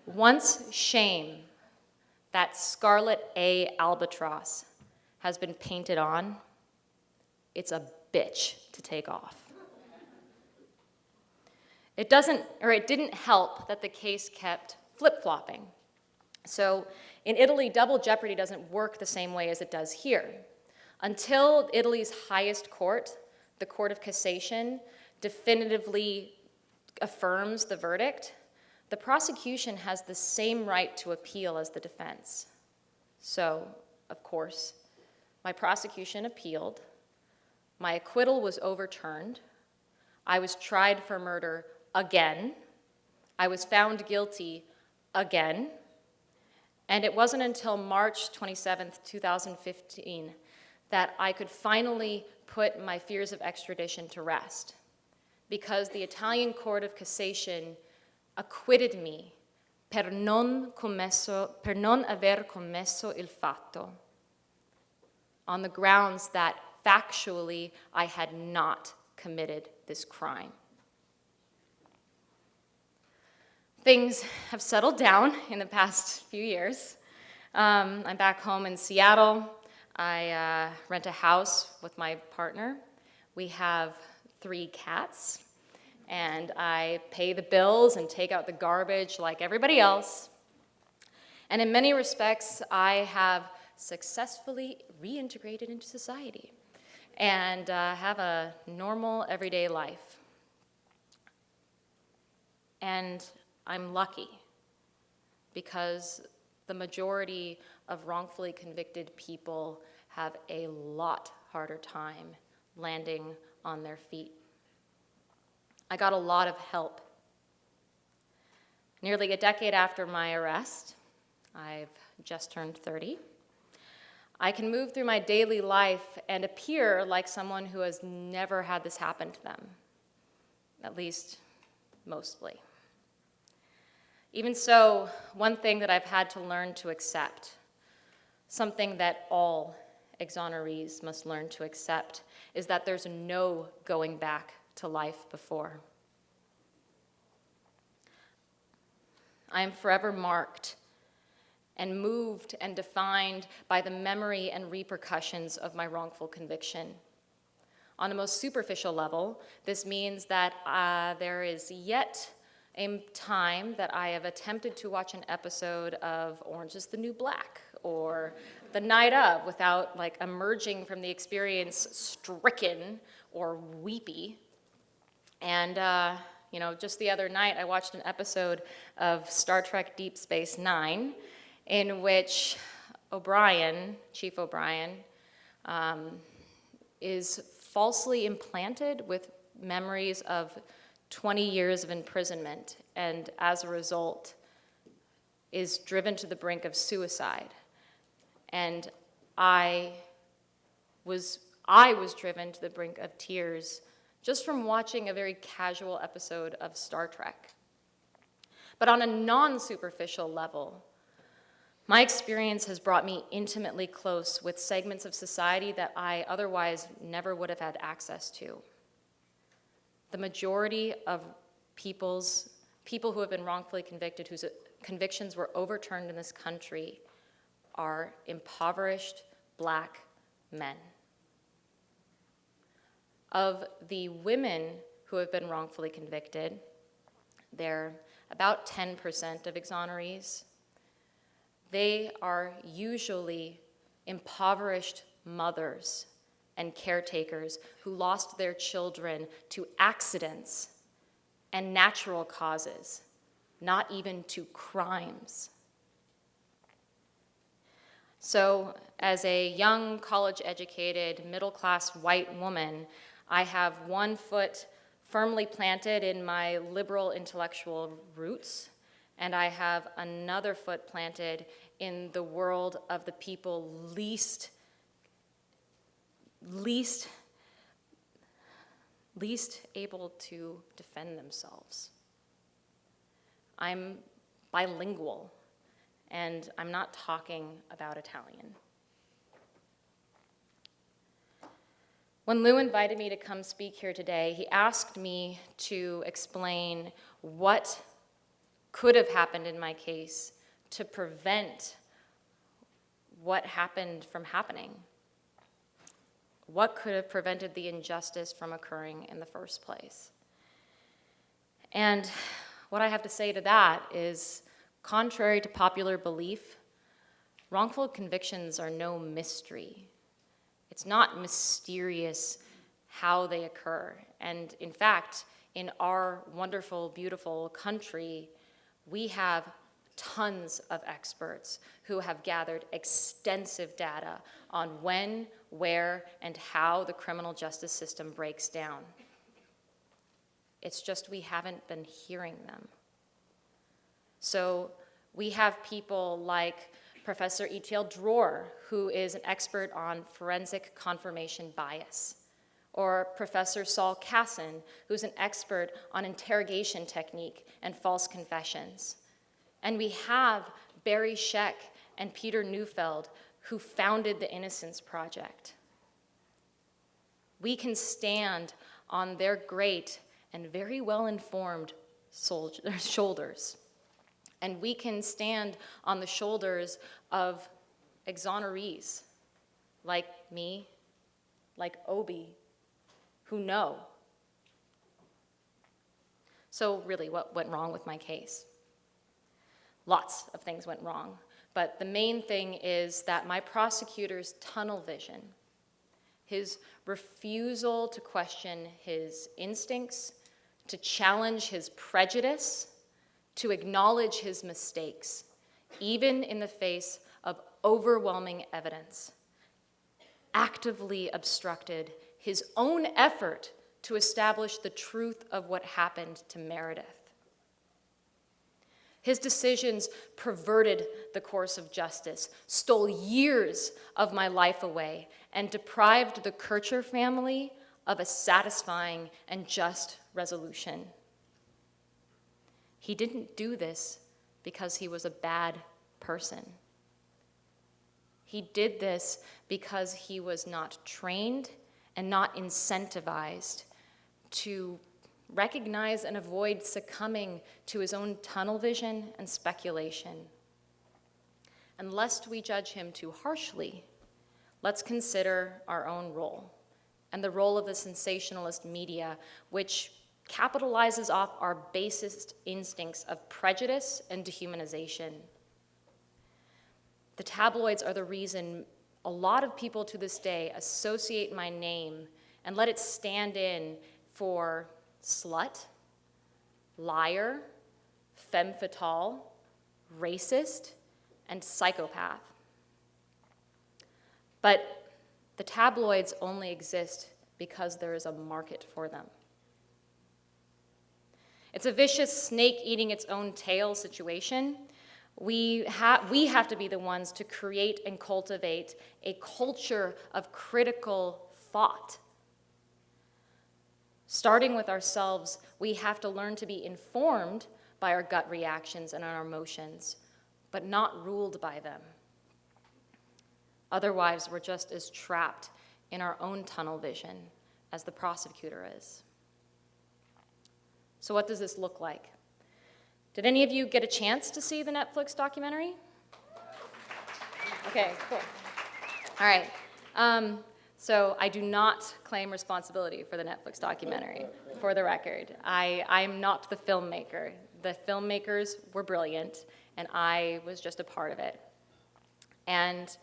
once shame, that scarlet A albatross, has been painted on, it's a bitch to take off. It didn't help that the case kept flip-flopping. So in Italy, double jeopardy doesn't work the same way as it does here. Until Italy's highest court, the Court of Cassation, definitively affirms the verdict, the prosecution has the same right to appeal as the defense. So, of course, my prosecution appealed, my acquittal was overturned, I was tried for murder again, I was found guilty again, and it wasn't until March 27th, 2015, that I could finally put my fears of extradition to rest, because the Italian Court of Cassation acquitted me per non aver commesso il fatto, on the grounds that factually I had not committed this crime. Things have settled down in the past few years. I'm back home in Seattle. I rent a house with my partner. We have 3 cats, and I pay the bills and take out the garbage like everybody else. And in many respects, I have successfully reintegrated into society and have a normal, everyday life. And I'm lucky, because the majority of wrongfully convicted people have a lot harder time landing on their feet. I got a lot of help. Nearly a decade after my arrest, I've just turned 30, I can move through my daily life and appear like someone who has never had this happen to them, at least mostly. Even so, one thing that I've had to learn to accept, something that all exonerees must learn to accept, is that there's no going back to life before. I am forever marked and moved and defined by the memory and repercussions of my wrongful conviction. On a most superficial level, this means that there is yet a time that I have attempted to watch an episode of Orange is the New Black or The Night Of without emerging from the experience stricken or weepy. And just the other night I watched an episode of Star Trek Deep Space Nine in which Chief O'Brien, is falsely implanted with memories of 20 years of imprisonment, and as a result is driven to the brink of suicide. And I was driven to the brink of tears just from watching a very casual episode of Star Trek. But on a non-superficial level, my experience has brought me intimately close with segments of society that I otherwise never would have had access to. The majority of people who have been wrongfully convicted, whose convictions were overturned in this country, are impoverished Black men. Of the women who have been wrongfully convicted, they're about 10% of exonerees. They are usually impoverished mothers and caretakers who lost their children to accidents and natural causes, not even to crimes. So, as a young, college-educated, middle-class white woman, I have one foot firmly planted in my liberal intellectual roots, and I have another foot planted in the world of the people least able to defend themselves. I'm bilingual, and I'm not talking about Italian. When Lou invited me to come speak here today, he asked me to explain what could have happened in my case to prevent what happened from happening. What could have prevented the injustice from occurring in the first place? And what I have to say to that is, contrary to popular belief, wrongful convictions are no mystery. It's not mysterious how they occur. And in fact, in our wonderful, beautiful country, we have tons of experts who have gathered extensive data on when, where, and how the criminal justice system breaks down. It's just we haven't been hearing them. So we have people like Professor Etiel Dror, who is an expert on forensic confirmation bias, or Professor Saul Kassan, who's an expert on interrogation technique and false confessions. And we have Barry Scheck and Peter Neufeld, who founded the Innocence Project. We can stand on their great and very well-informed shoulders. And we can stand on the shoulders of exonerees like me, like Obi, who know. So really, what went wrong with my case? Lots of things went wrong, but the main thing is that my prosecutor's tunnel vision, his refusal to question his instincts, to challenge his prejudice, to acknowledge his mistakes, even in the face of overwhelming evidence, actively obstructed his own effort to establish the truth of what happened to Meredith. His decisions perverted the course of justice, stole years of my life away, and deprived the Kircher family of a satisfying and just resolution. He didn't do this because he was a bad person. He did this because he was not trained and not incentivized to recognize and avoid succumbing to his own tunnel vision and speculation. And lest we judge him too harshly, let's consider our own role and the role of the sensationalist media, which capitalizes off our basest instincts of prejudice and dehumanization. The tabloids are the reason a lot of people to this day associate my name and let it stand in for slut, liar, femme fatale, racist, and psychopath. But the tabloids only exist because there is a market for them. It's a vicious snake eating its own tail situation. We have to be the ones to create and cultivate a culture of critical thought. Starting with ourselves, we have to learn to be informed by our gut reactions and our emotions, but not ruled by them. Otherwise, we're just as trapped in our own tunnel vision as the prosecutor is. So what does this look like? Did any of you get a chance to see the Netflix documentary? Okay, cool. All right. So I do not claim responsibility for the Netflix documentary, for the record. I'm not the filmmaker. The filmmakers were brilliant, and I was just a part of it. And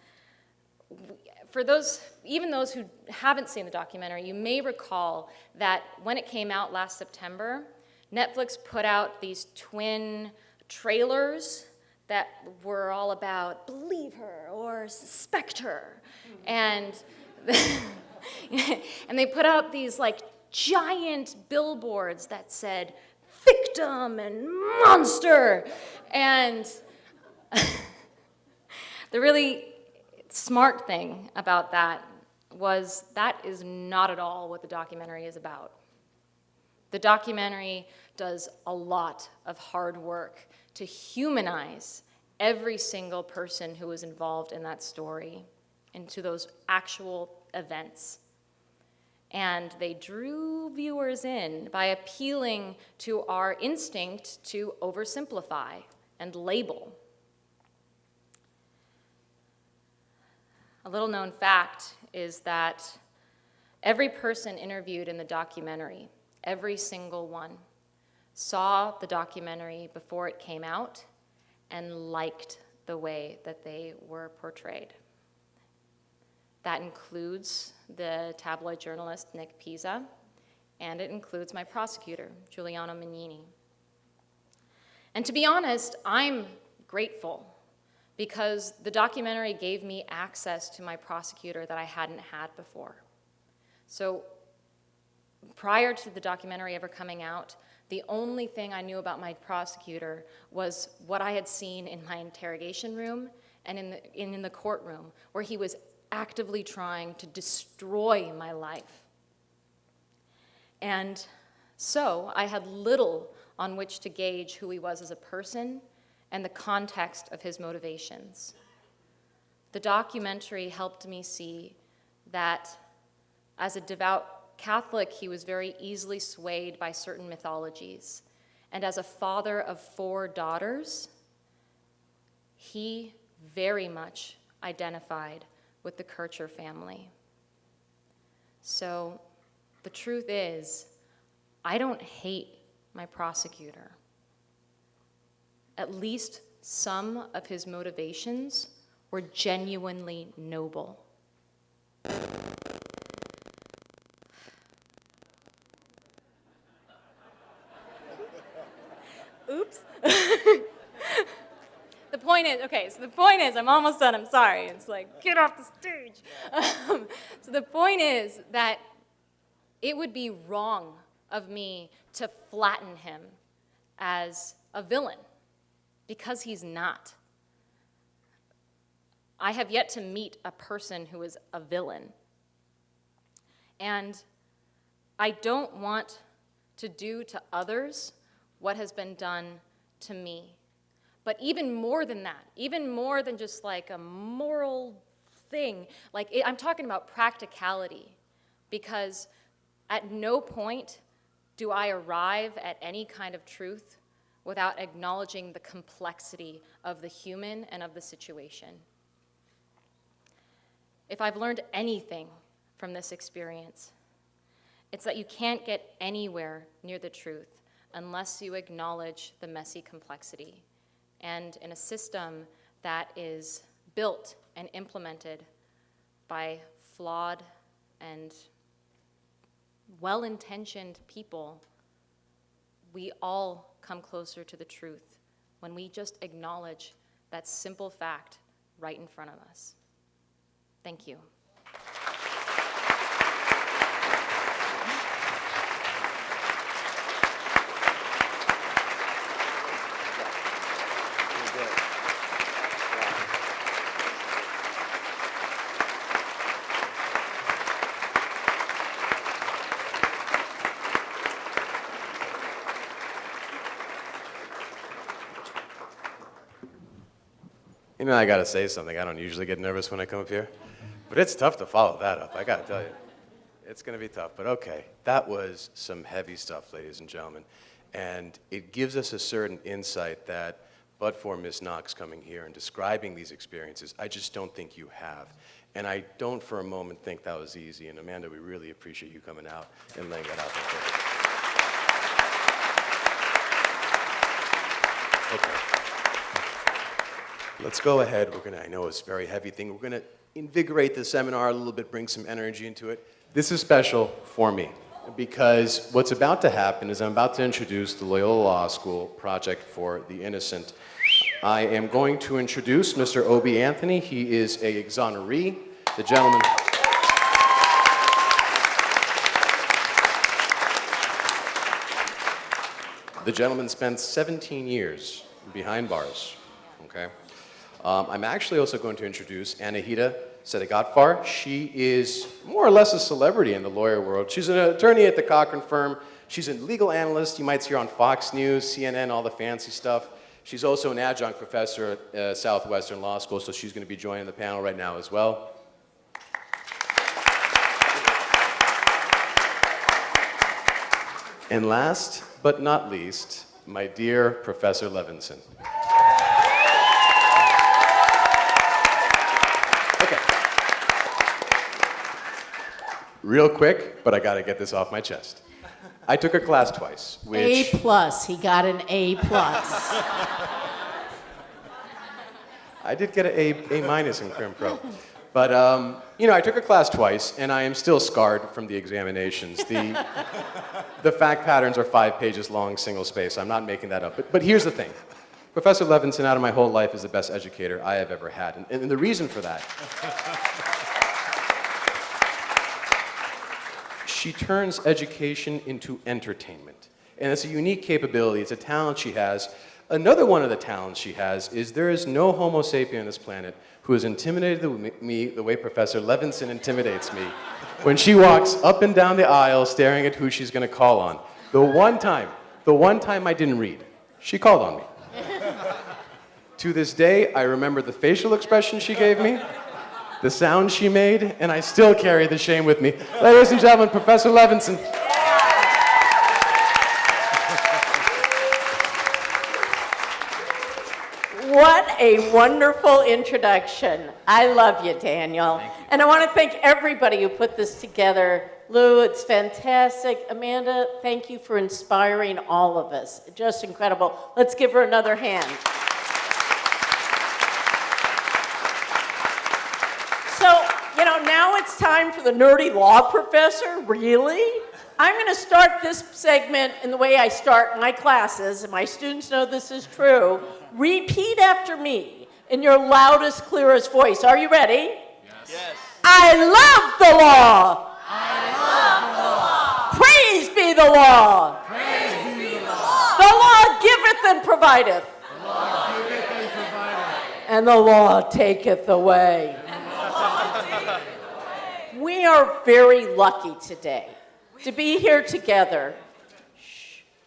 for those, even those who haven't seen the documentary, you may recall that when it came out last September, Netflix put out these twin trailers that were all about believe her or suspect her. And and they put out these like giant billboards that said victim and monster. And the really smart thing about that was that is not at all what the documentary is about. The documentary does a lot of hard work to humanize every single person who was involved in that story into those actual events. And they drew viewers in by appealing to our instinct to oversimplify and label. A little known fact is that every person interviewed in the documentary, every single one, saw the documentary before it came out and liked the way that they were portrayed. That includes the tabloid journalist Nick Pisa, and it includes my prosecutor, Giuliano Mignini. And to be honest, I'm grateful because the documentary gave me access to my prosecutor that I hadn't had before. So prior to the documentary ever coming out, the only thing I knew about my prosecutor was what I had seen in my interrogation room and in the courtroom, where he was actively trying to destroy my life. And so I had little on which to gauge who he was as a person and the context of his motivations. The documentary helped me see that as a devout Catholic, he was very easily swayed by certain mythologies. And as a father of 4 daughters, he very much identified with the Kircher family. So the truth is, I don't hate my prosecutor. At least some of his motivations were genuinely noble. Oops. The point is, I'm almost done, I'm sorry. It's like, get off the stage. So the point is that it would be wrong of me to flatten him as a villain, because he's not. I have yet to meet a person who is a villain. And I don't want to do to others what has been done to me. But even more than that, even more than just like a moral thing, I'm talking about practicality, because at no point do I arrive at any kind of truth without acknowledging the complexity of the human and of the situation. If I've learned anything from this experience, it's that you can't get anywhere near the truth unless you acknowledge the messy complexity. And in a system that is built and implemented by flawed and well-intentioned people, we all come closer to the truth when we just acknowledge that simple fact right in front of us. Thank you. You know, I gotta say something. I don't usually get nervous when I come up here, but it's tough to follow that up, I gotta tell you. It's gonna be tough, but okay. That was some heavy stuff, ladies and gentlemen, and it gives us a certain insight that, but for Ms. Knox coming here and describing these experiences, I just don't think you have. And I don't for a moment think that was easy, and Amanda, we really appreciate you coming out and laying that out there for us. Okay. Let's go ahead. I know it's a very heavy thing. We're gonna invigorate the seminar a little bit, bring some energy into it. This is special for me because what's about to happen is I'm about to introduce the Loyola Law School Project for the Innocent. I am going to introduce Mr. Obi Anthony. He is a exoneree. The gentleman. The gentleman spent 17 years behind bars, okay? I'm actually also going to introduce Anahita Sedegatfar. She is more or less a celebrity in the lawyer world. She's an attorney at the Cochran firm. She's a legal analyst. You might see her on Fox News, CNN, all the fancy stuff. She's also an adjunct professor at Southwestern Law School, so she's going to be joining the panel right now as well. And last but not least, my dear Professor Levinson. Okay. Real quick, but I gotta get this off my chest. I took her class twice, which... A+. He got an A+. I did get an A- in Crim Pro. But, I took her class twice, and I am still scarred from the examinations. The fact patterns are 5 pages long, single space. I'm not making that up. But here's the thing. Professor Levinson, out of my whole life, is the best educator I have ever had. And the reason for that, she turns education into entertainment. And it's a unique capability. It's a talent she has. Another one of the talents she has is there is no Homo sapien on this planet who has intimidated me the way Professor Levinson intimidates me when she walks up and down the aisle staring at who she's going to call on. The one time I didn't read, she called on me. To this day, I remember the facial expression she gave me, the sound she made, and I still carry the shame with me. Ladies and gentlemen, Professor Levinson. What a wonderful introduction. I love you, Daniel. And I want to thank everybody who put this together. Lou, it's fantastic. Amanda, thank you for inspiring all of us. Just incredible. Let's give her another hand. So, now it's time for the nerdy law professor. Really? I'm going to start this segment in the way I start my classes, and my students know this is true. Repeat after me in your loudest, clearest voice. Are you ready? Yes. I love the law. I love the law. Praise be the law. Praise be the law. The law giveth and provideth. The law giveth and provideth. And the law taketh away. We are very lucky today to be here together,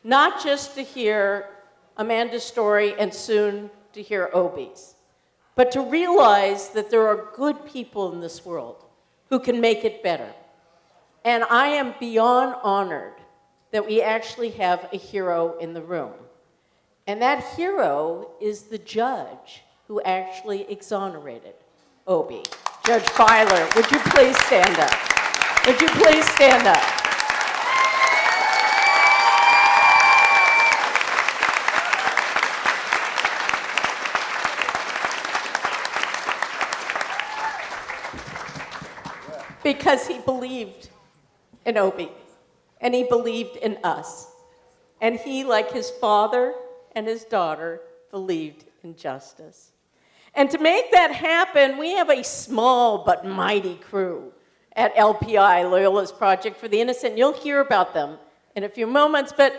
not just to hear Amanda's story and soon to hear Obi's, but to realize that there are good people in this world who can make it better. And I am beyond honored that we actually have a hero in the room. And that hero is the judge who actually exonerated Obi. Judge Filer, would you please stand up? Would you please stand up? Because he believed in Obi, and he believed in us. And he, like his father and his daughter, believed in justice. And to make that happen, we have a small but mighty crew at LPI, Loyola's Project for the Innocent. You'll hear about them in a few moments, but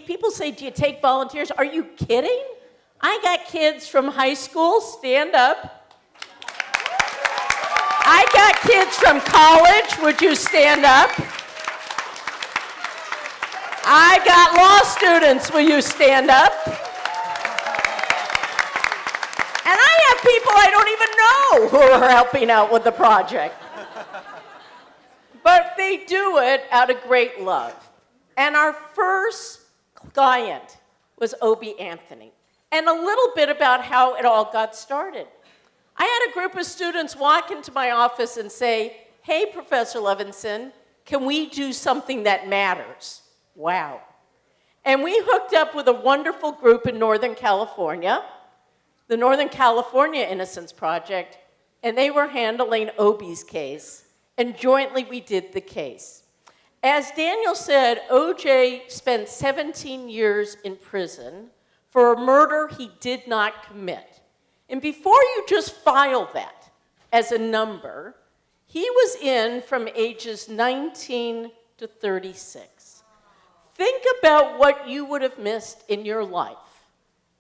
people say, do you take volunteers? Are you kidding? I got kids from high school, stand up. I got kids from college, would you stand up? I got law students, will you stand up? And I have people I don't even know who are helping out with the project. But they do it out of great love. And our first client was Obi Anthony. And a little bit about how it all got started. I had a group of students walk into my office and say, hey, Professor Levinson, can we do something that matters? Wow. And we hooked up with a wonderful group in Northern California, the Northern California Innocence Project, and they were handling Obi's case, and jointly we did the case. As Daniel said, OJ spent 17 years in prison for a murder he did not commit. And before you just file that as a number, he was in from ages 19 to 36. Think about what you would have missed in your life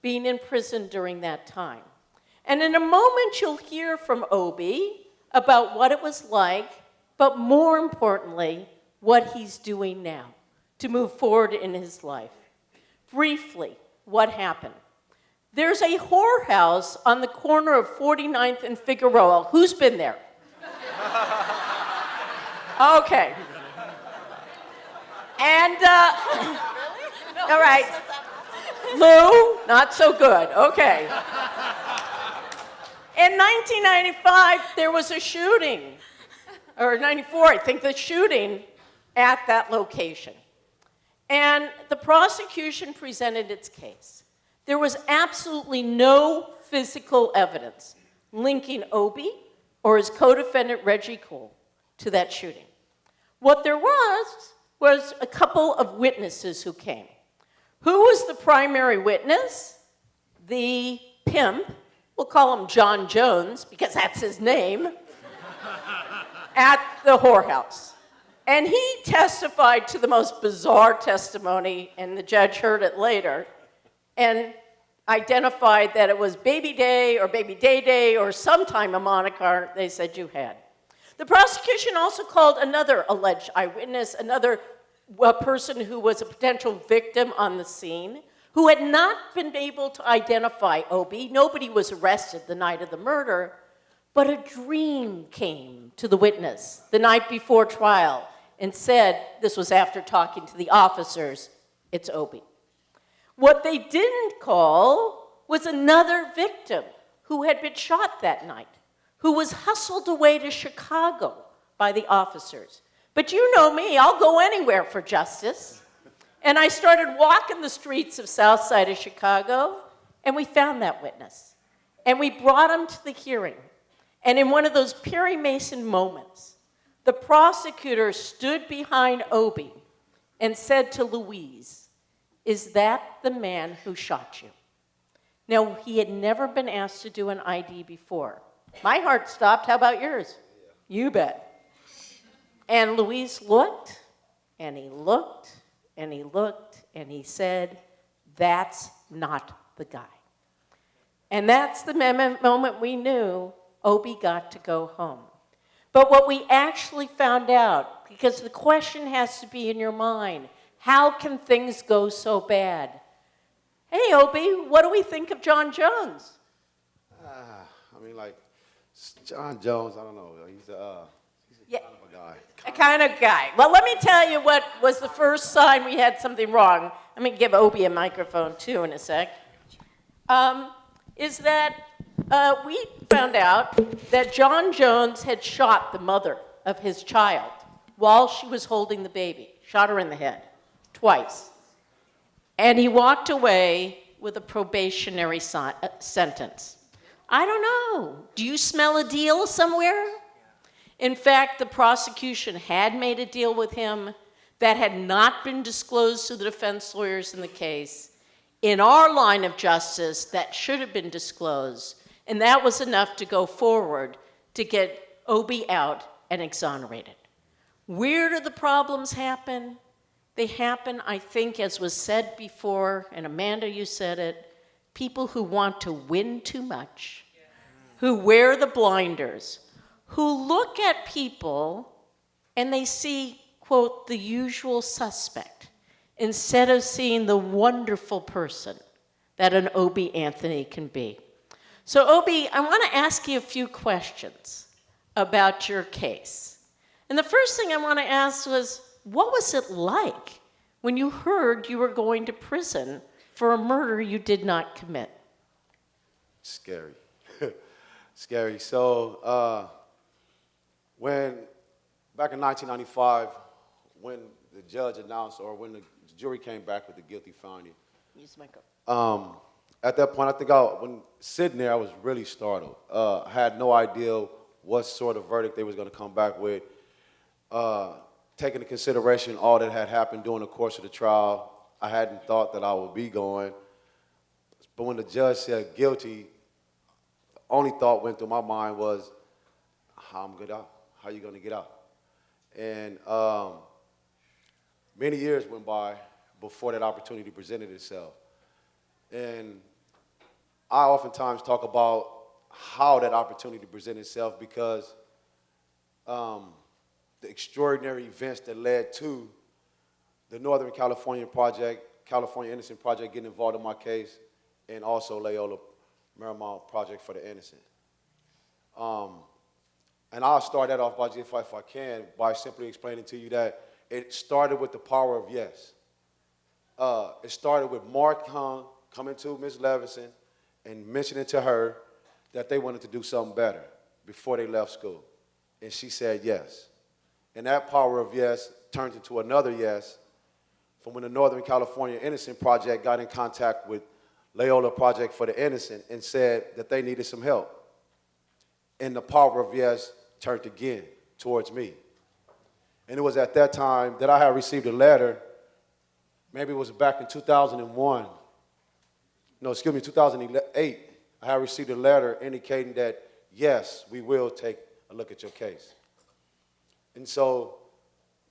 being in prison during that time. And in a moment, you'll hear from Obi about what it was like, but more importantly, what he's doing now to move forward in his life. Briefly, what happened? There's a whorehouse on the corner of 49th and Figueroa. Who's been there? Okay. And, all right. Lou, not so good. Okay. In 1995, there was a shooting, or 94, I think, the shooting at that location. And the prosecution presented its case. There was absolutely no physical evidence linking Obie or his co-defendant Reggie Cole to that shooting. What there was a couple of witnesses who came. Who was the primary witness? The pimp, we'll call him John Jones because that's his name, at the whorehouse. And he testified to the most bizarre testimony, and the judge heard it later, and identified that it was Baby Day or Baby Day Day or sometime a moniker they said you had. The prosecution also called another alleged eyewitness, another person who was a potential victim on the scene, who had not been able to identify Obie. Nobody was arrested the night of the murder, but a dream came to the witness the night before trial and said, this was after talking to the officers, it's Obie. What they didn't call was another victim who had been shot that night, who was hustled away to Chicago by the officers. But you know me, I'll go anywhere for justice. And I started walking the streets of South Side of Chicago, and we found that witness. And we brought him to the hearing. And in one of those Perry Mason moments, the prosecutor stood behind Obie and said to Louise, is that the man who shot you? Now, he had never been asked to do an ID before. My heart stopped. How about yours? You bet. And Louise looked, and he looked, and he looked, and he said, that's not the guy. And that's the moment we knew Obie got to go home. But what we actually found out, because the question has to be in your mind, how can things go so bad? Hey, Obie, what do we think of John Jones? I mean, like, John Jones, I don't know. He's a kind of a guy. A kind of guy. Well, let me tell you what was the first sign we had something wrong. I'm going to give Obie a microphone, too, in a sec. Is that we found out that John Jones had shot the mother of his child while she was holding the baby. Shot her in the head. Twice. And he walked away with a probationary sentence. I don't know. Do you smell a deal somewhere? In fact, the prosecution had made a deal with him that had not been disclosed to the defense lawyers in the case. In our line of justice, that should have been disclosed, and that was enough to go forward to get Obie out and exonerated. Where do the problems happen? They happen, I think, as was said before, and Amanda, you said it, people who want to win too much, who wear the blinders, who look at people and they see, quote, the usual suspect, instead of seeing the wonderful person that an Obie Anthony can be. So, Obie, I want to ask you a few questions about your case. And the first thing I want to ask was, what was it like when you heard you were going to prison for a murder you did not commit? Scary. Scary. So, back in 1995, when the judge announced, or when the jury came back with the guilty finding, Use the microphone. at that point, I think when sitting there, I was really startled. I had no idea what sort of verdict they was going to come back with. Taking into consideration all that had happened during the course of the trial, I hadn't thought that I would be going. But when the judge said guilty, the only thought went through my mind was, how I'm get out? How you going to get out? And many years went by before that opportunity presented itself. And I oftentimes talk about how that opportunity presented itself because the extraordinary events that led to the Northern California Project, California Innocent Project getting involved in my case, and also Loyola Marymount Project for the Innocent. And I'll start that off by, if I can, by simply explaining to you that it started with the power of yes. It started with Mark Young coming to Ms. Levinson and mentioning to her that they wanted to do something better before they left school. And she said yes. And that power of yes turned into another yes from when the Northern California Innocent Project got in contact with Loyola Project for the Innocent and said that they needed some help. And the power of yes turned again towards me. And it was at that time that I had received a letter, maybe it was back in 2001, 2008, I had received a letter indicating that, yes, we will take a look at your case. And so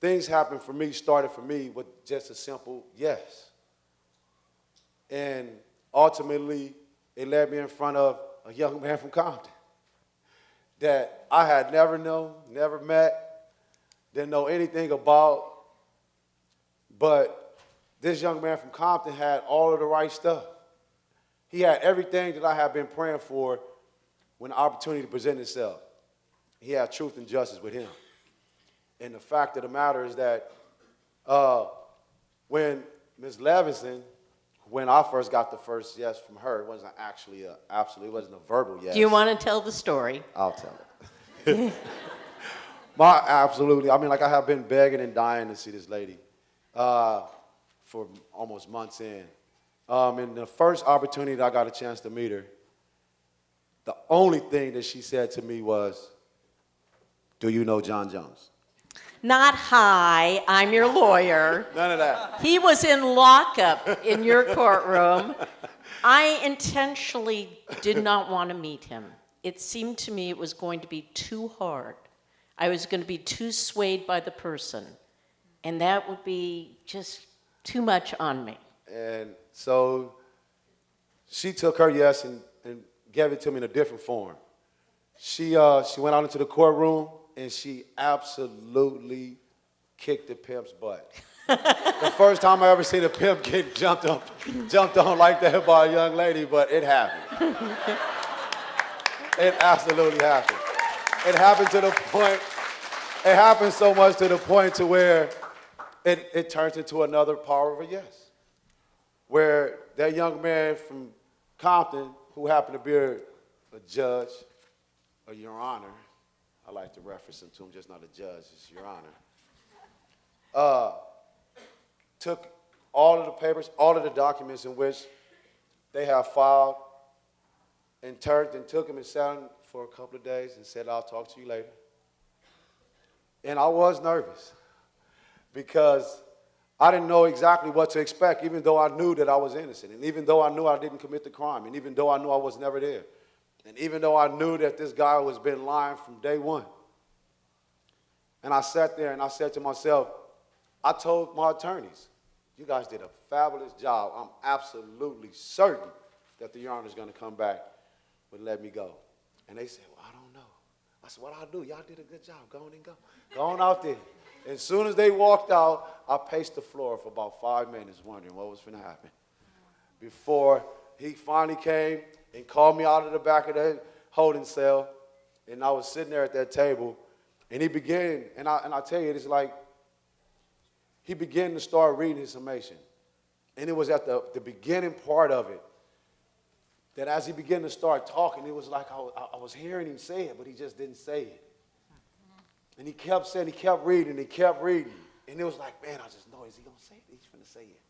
things happened for me, started for me with just a simple yes. And ultimately, it led me in front of a young man from Compton that I had never known, never met, didn't know anything about. But this young man from Compton had all of the right stuff. He had everything that I had been praying for when the opportunity presented itself. He had truth and justice with him. And the fact of the matter is that when Ms. Levinson, when I first got the first yes from her, it wasn't actually it wasn't a verbal yes. Do you want to tell the story? I'll tell it. I have been begging and dying to see this lady for almost months in. And the first opportunity that I got a chance to meet her, the only thing that she said to me was, "Do you know John Jones?" Not hi, I'm your lawyer. None of that. He was in lockup in your courtroom. I intentionally did not want to meet him. It seemed to me it was going to be too hard. I was going to be too swayed by the person. And that would be just too much on me. And so she took her yes and gave it to me in a different form. She went out into the courtroom and she absolutely kicked the pimp's butt. The first time I ever seen a pimp get jumped on like that by a young lady, but it happened. It absolutely happened. It happened to the point, it happened so much to the point to where it turns into another power of a yes. Where that young man from Compton, who happened to be a judge, or Your Honor, I like to reference him to him, just not a judge, it's Your Honor, took all of the papers, all of the documents in which they have filed, and took them and sat them for a couple of days and said, "I'll talk to you later." And I was nervous because I didn't know exactly what to expect, even though I knew that I was innocent, and even though I knew I didn't commit the crime, and even though I knew I was never there, and even though I knew that this guy was been lying from day one. And I sat there and I said to myself, I told my attorneys, "You guys did a fabulous job. I'm absolutely certain that the Your Honor is going to come back and let me go." And they said, "Well, I don't know." I said, "What I'll do, y'all did a good job. Go on and go. Go on out there." As soon as they walked out, I paced the floor for about 5 minutes wondering what was going to happen. Before he finally came and called me out of the back of the holding cell, and I was sitting there at that table, and he began, and I tell you, it's like he began to start reading his summation. And it was at the beginning part of it that as he began to start talking, it was like I was hearing him say it, but he just didn't say it. And he kept saying, he kept reading. And it was like, man, I just know, is he going to say it? He's finna say it.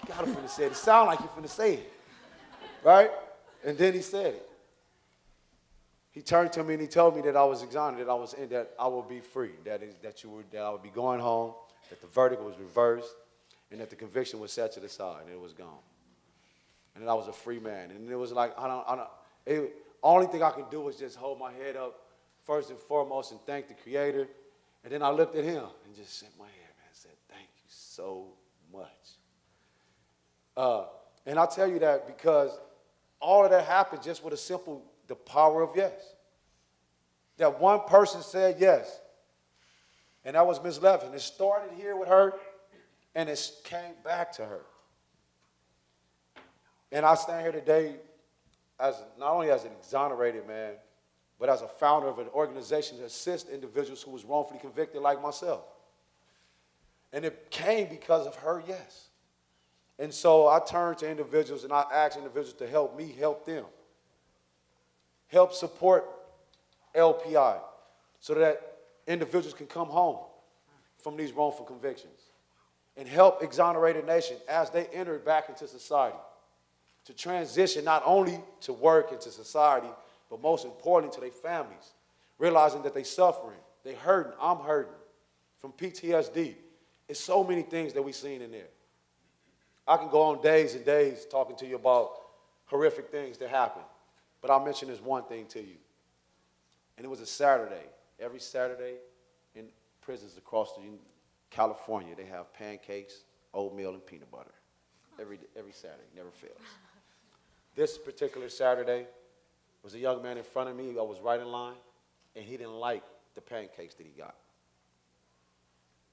He got to finna say it. It sounded like he's finna say it. Right? And then he said it. He turned to me and he told me that I was exonerated, that I would be free, that I would be going home, that the verdict was reversed, and that the conviction was set to the side, and it was gone. And that I was a free man. And it was like, only thing I could do was just hold my head up first and foremost and thank the Creator. And then I looked at him and just shook my head, man, and said, "Thank you so much." And I tell you that because all of that happened just with the power of yes. That one person said yes, and that was Ms. Levin. It started here with her, and it came back to her. And I stand here today not only as an exonerated man, but as a founder of an organization that assists individuals who was wrongfully convicted like myself. And it came because of her yes. And so I turned to individuals and I asked individuals to help me help them. Help support LPI so that individuals can come home from these wrongful convictions. And help Exonerated Nation as they enter back into society to transition not only to work and to society, but most importantly to their families, realizing that they're suffering, they're hurting, I'm hurting from PTSD. It's so many things that we've seen in there. I can go on days and days talking to you about horrific things that happen, but I'll mention this one thing to you. And it was a Saturday. Every Saturday in prisons across California, they have pancakes, oatmeal, and peanut butter. Every Saturday, never fails. This particular Saturday was a young man in front of me. I was right in line, and he didn't like the pancakes that he got.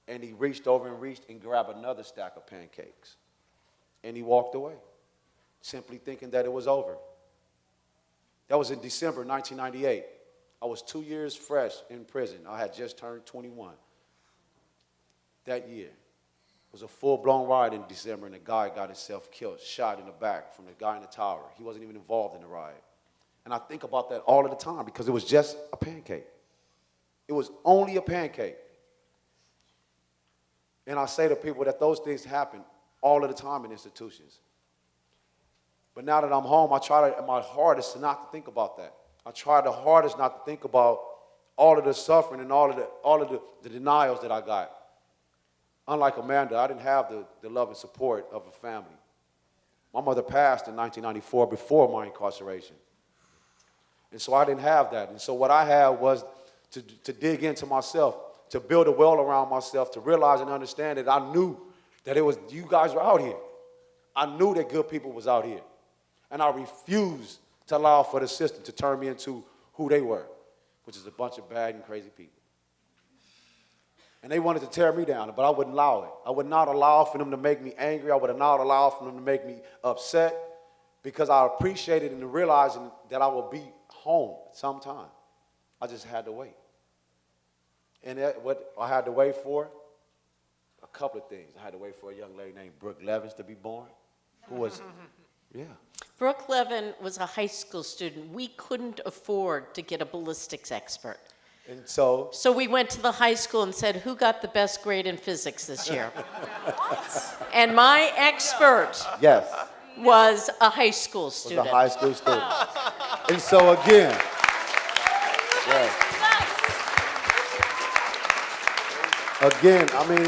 And he reached over and grabbed another stack of pancakes. And he walked away, simply thinking that it was over. That was in December 1998. I was 2 years fresh in prison. I had just turned 21. That year was a full-blown riot in December, and a guy got himself killed, shot in the back from the guy in the tower. He wasn't even involved in the riot. And I think about that all of the time because it was just a pancake. It was only a pancake. And I say to people that those things happen all of the time in institutions. But now that I'm home, I try to, my hardest to not to think about that. I try the hardest not to think about all of the suffering and all of the denials that I got. Unlike Amanda, I didn't have the love and support of a family. My mother passed in 1994 before my incarceration. And so I didn't have that. And so what I had was to dig into myself, to build a well around myself, to realize and understand that I knew that it was you guys were out here. I knew that good people was out here. And I refused to allow for the system to turn me into who they were, which is a bunch of bad and crazy people. And they wanted to tear me down, but I wouldn't allow it. I would not allow for them to make me angry. I would not allow for them to make me upset because I appreciated and realizing that I will be home at some time. I just had to wait. And what I had to wait for, a couple of things. I had to wait for a young lady named Brooke Levins to be born, who was, yeah. Brooke Levin was a high school student. We couldn't afford to get a ballistics expert. And so we went to the high school and said, who got the best grade in physics this year? And my expert yes, was a high school was student. a high school student. And so again, yeah. Again, I mean,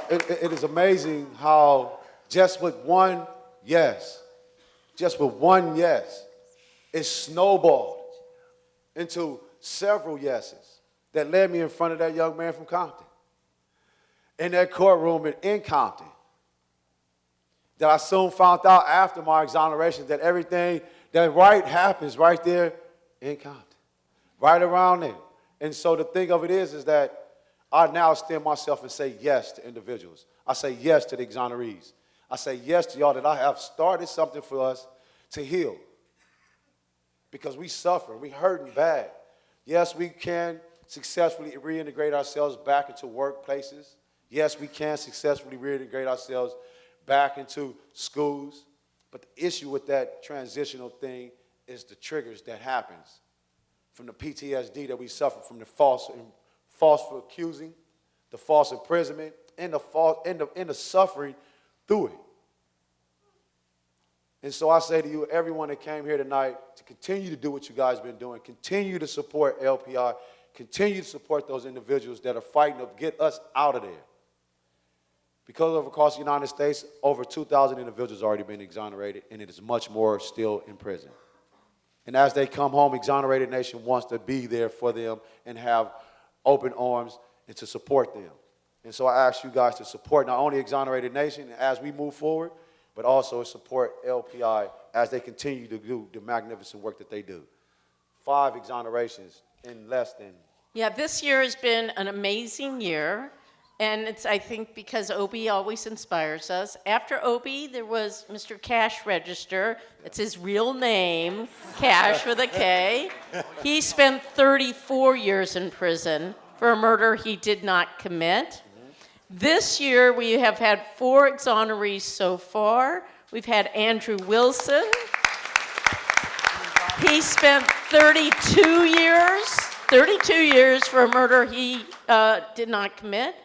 it is amazing how just with one yes, it snowballed into several yeses that led me in front of that young man from Compton. In that courtroom in Compton. That I soon found out after my exoneration that everything that right happens right there in Compton. Right around there. And so the thing of it is that I now extend myself and say yes to individuals. I say yes to the exonerees. I say yes to y'all that I have started something for us to heal. Because we suffer, we hurting bad. Yes, we can successfully reintegrate ourselves back into workplaces. Yes, we can successfully reintegrate ourselves back into schools. But the issue with that transitional thing is the triggers that happens from the PTSD that we suffer from the false accusing, the false imprisonment, and the suffering through it. And so I say to you, everyone that came here tonight, to continue to do what you guys have been doing, continue to support LPI, continue to support those individuals that are fighting to get us out of there. Because across the United States, over 2,000 individuals have already been exonerated, and it is much more still in prison. And as they come home, Exonerated Nation wants to be there for them and have open arms and to support them. And so I ask you guys to support not only Exonerated Nation as we move forward, but also support LPI as they continue to do the magnificent work that they do. 5 exonerations in less than. Yeah, this year has been an amazing year. And it's, I think, because Obi always inspires us. After Obi, there was Mr. Cash Register. It's his real name, Cash with a K. He spent 34 years in prison for a murder he did not commit. This year, we have had 4 exonerees so far. We've had Andrew Wilson. He spent 32 years for a murder he did not commit.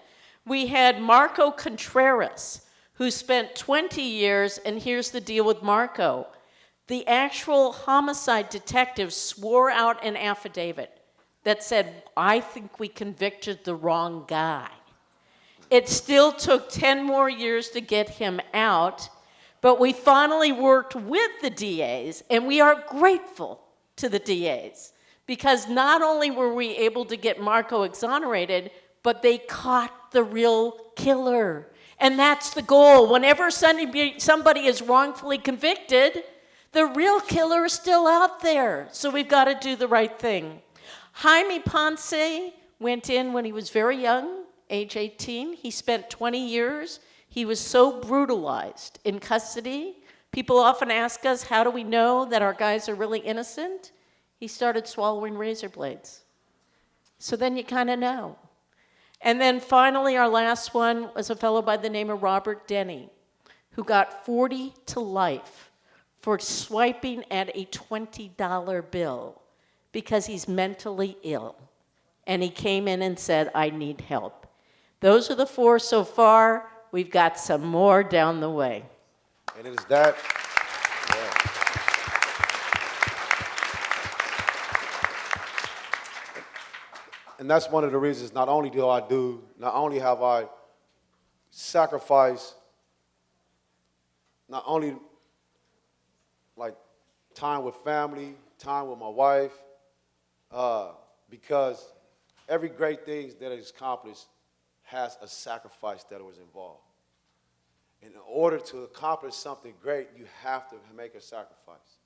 We had Marco Contreras, who spent 20 years, and here's the deal with Marco. The actual homicide detective swore out an affidavit that said, I think we convicted the wrong guy. It still took 10 more years to get him out, but we finally worked with the DAs, and we are grateful to the DAs, because not only were we able to get Marco exonerated, but they caught the real killer. And that's the goal. Whenever somebody is wrongfully convicted, the real killer is still out there. So we've got to do the right thing. Jaime Ponce went in when he was very young, age 18. He spent 20 years. He was so brutalized in custody. People often ask us, how do we know that our guys are really innocent? He started swallowing razor blades. So then you kind of know. And then finally, our last one was a fellow by the name of Robert Denny, who got 40 to life for swiping at a $20 bill because he's mentally ill. And he came in and said, I need help. Those are the 4 so far. We've got some more down the way. And it is that, and that's one of the reasons, not only have I sacrificed, not only like time with family, time with my wife, because every great thing that is accomplished has a sacrifice that was involved. In order to accomplish something great, you have to make a sacrifice.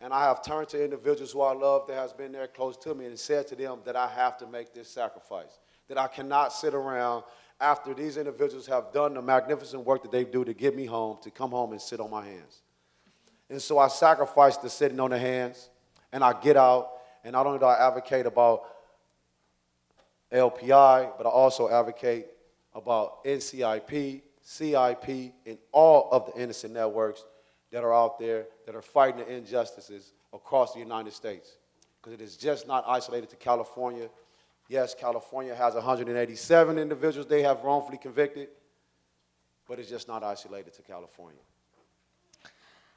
And I have turned to individuals who I love that has been there close to me and said to them that I have to make this sacrifice, that I cannot sit around after these individuals have done the magnificent work that they do to get me home, to come home and sit on my hands. And so I sacrifice the sitting on the hands, and I get out, and not only do I advocate about LPI, but I also advocate about NCIP, CIP, and all of the innocent networks that are out there that are fighting the injustices across the United States. Because it is just not isolated to California. Yes, California has 187 individuals they have wrongfully convicted, but it's just not isolated to California.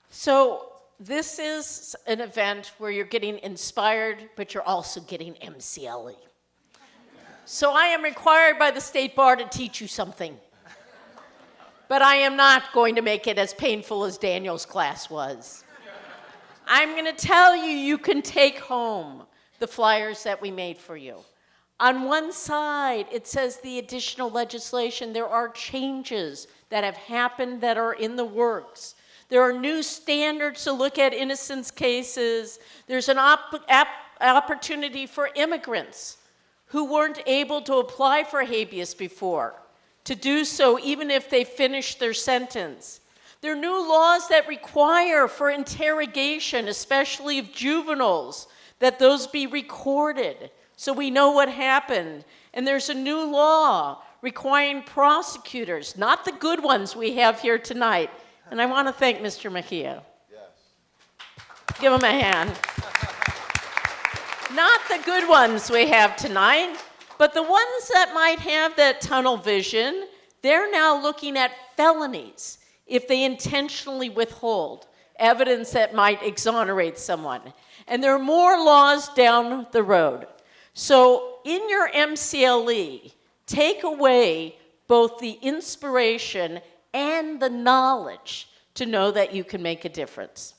So this is an event where you're getting inspired, but you're also getting MCLE. So I am required by the State Bar to teach you something. But I am not going to make it as painful as Daniel's class was. I'm going to tell you, you can take home the flyers that we made for you. On one side, it says the additional legislation. There are changes that have happened that are in the works. There are new standards to look at innocence cases. There's an opportunity for immigrants who weren't able to apply for habeas before to do so even if they finished their sentence. There are new laws that require for interrogation, especially of juveniles, that those be recorded so we know what happened. And there's a new law requiring prosecutors, not the good ones we have here tonight. And I want to thank Mr. Mejia. Yes. Give him a hand. Not the good ones we have tonight, but the ones that might have that tunnel vision. They're now looking at felonies if they intentionally withhold evidence that might exonerate someone. And there are more laws down the road. So in your MCLE, take away both the inspiration and the knowledge to know that you can make a difference.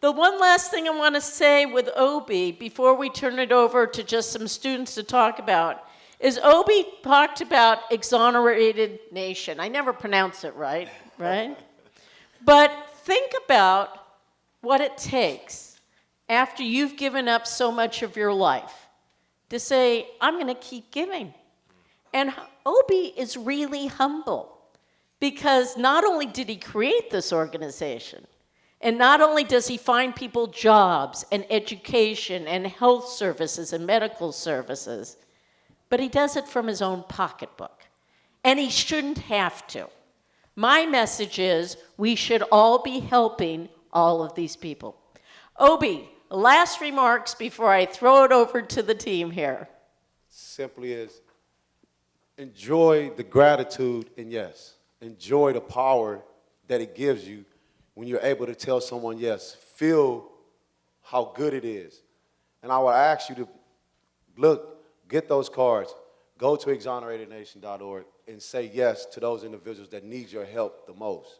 The one last thing I want to say with Obi before we turn it over to just some students to talk about is Obi talked about exonerated nation. I never pronounce it right? But think about what it takes after you've given up so much of your life to say, I'm going to keep giving. And Obi is really humble because not only did he create this organization, and not only does he find people jobs and education and health services and medical services, but he does it from his own pocketbook. and he shouldn't have to. My message is we should all be helping all of these people. Obi, last remarks before I throw it over to the team here. Simply is enjoy the gratitude, and yes, enjoy the power that it gives you when you're able to tell someone yes. Feel how good it is. And I would ask you to look, get those cards, go to exoneratednation.org and say yes to those individuals that need your help the most.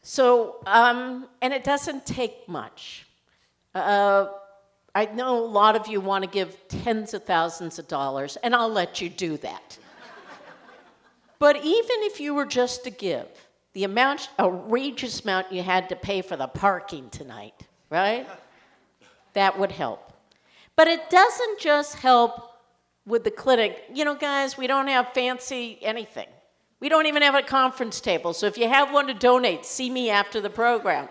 So, and it doesn't take much. I know a lot of you want to give tens of thousands of dollars, and I'll let you do that. But even if you were just to give the outrageous amount you had to pay for the parking tonight, right? That would help. But it doesn't just help with the clinic. You know, guys, we don't have fancy anything. We don't even have a conference table. So if you have one to donate, see me after the program.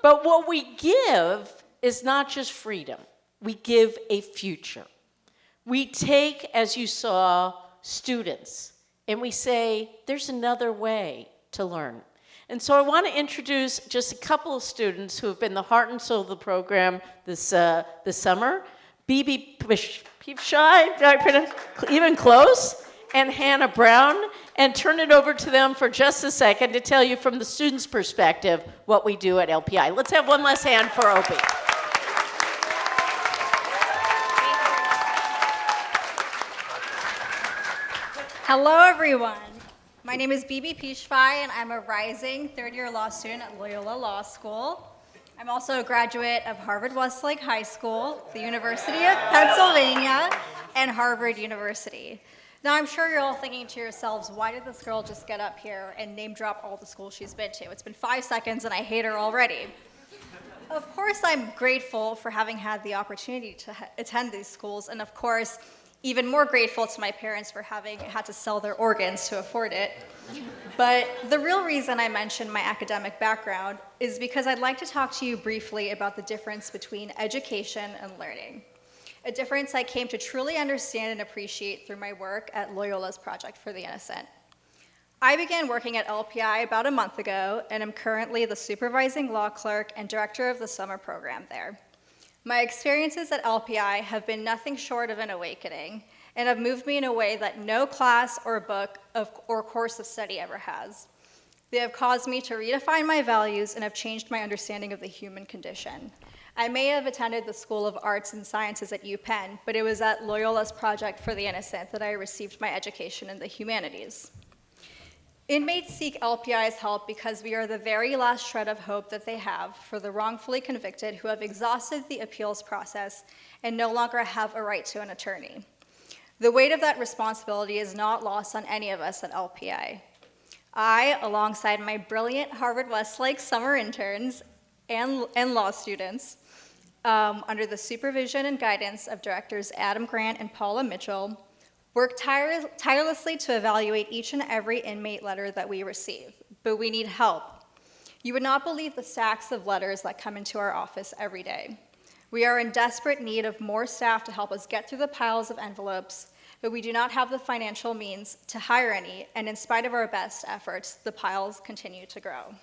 But what we give is not just freedom. We give a future. We take, as you saw, students, and we say, there's another way to learn. And so I want to introduce just a couple of students who have been the heart and soul of the program this summer. Bibi Pivshai, did I pronounce even close? And Hannah Brown, and turn it over to them for just a second to tell you from the students' perspective what we do at LPI. Let's have one last hand for Opie. Hello, everyone. My name is Bibi Pishfai, and I'm a rising third-year law student at Loyola Law School. I'm also a graduate of Harvard-Westlake High School, the University of Pennsylvania, and Harvard University. Now, I'm sure you're all thinking to yourselves, why did this girl just get up here and name drop all the schools she's been to? It's been 5 seconds, and I hate her already. Of course, I'm grateful for having had the opportunity to attend these schools, and of course, even more grateful to my parents for having had to sell their organs to afford it. But the real reason I mention my academic background is because I'd like to talk to you briefly about the difference between education and learning, a difference I came to truly understand and appreciate through my work at Loyola's Project for the Innocent. I began working at LPI about a month ago, and am currently the supervising law clerk and director of the summer program there. My experiences at LPI have been nothing short of an awakening, and have moved me in a way that no class or book or course of study ever has. They have caused me to redefine my values and have changed my understanding of the human condition. I may have attended the School of Arts and Sciences at UPenn, but it was at Loyola's Project for the Innocent that I received my education in the humanities. Inmates seek LPI's help because we are the very last shred of hope that they have for the wrongfully convicted who have exhausted the appeals process and no longer have a right to an attorney. The weight of that responsibility is not lost on any of us at LPI. I, alongside my brilliant Harvard-Westlake summer interns and law students, under the supervision and guidance of directors Adam Grant and Paula Mitchell, work tirelessly to evaluate each and every inmate letter that we receive, but we need help. You would not believe the stacks of letters that come into our office every day. We are in desperate need of more staff to help us get through the piles of envelopes, but we do not have the financial means to hire any, and in spite of our best efforts, the piles continue to grow.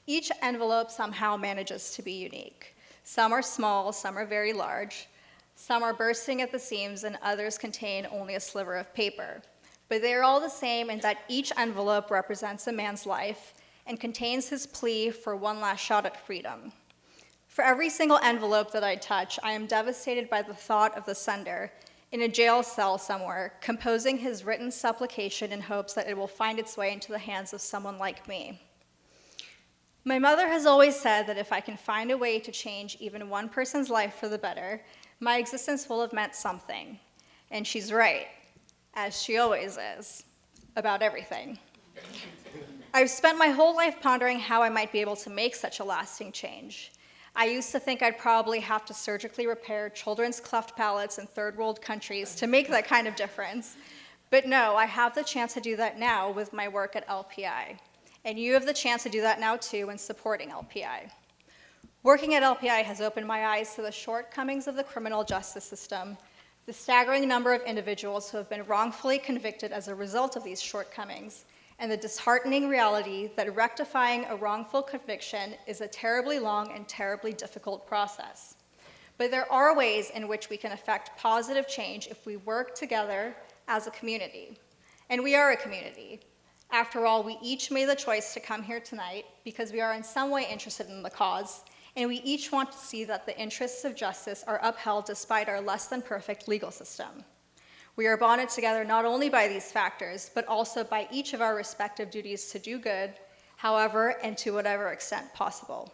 Each envelope somehow manages to be unique. Some are small, some are very large. Some are bursting at the seams, and others contain only a sliver of paper. But they are all the same in that each envelope represents a man's life and contains his plea for one last shot at freedom. For every single envelope that I touch, I am devastated by the thought of the sender in a jail cell somewhere, composing his written supplication in hopes that it will find its way into the hands of someone like me. My mother has always said that if I can find a way to change even one person's life for the better, my existence will have meant something. And she's right, as she always is, about everything. I've spent my whole life pondering how I might be able to make such a lasting change. I used to think I'd probably have to surgically repair children's cleft palates in third world countries to make that kind of difference. But no, I have the chance to do that now with my work at LPI. And you have the chance to do that now too in supporting LPI. Working at LPI has opened my eyes to the shortcomings of the criminal justice system, the staggering number of individuals who have been wrongfully convicted as a result of these shortcomings, and the disheartening reality that rectifying a wrongful conviction is a terribly long and terribly difficult process. But there are ways in which we can affect positive change if we work together as a community. And we are a community. After all, we each made the choice to come here tonight because we are in some way interested in the cause, and we each want to see that the interests of justice are upheld despite our less than perfect legal system. We are bonded together not only by these factors, but also by each of our respective duties to do good, however, and to whatever extent possible.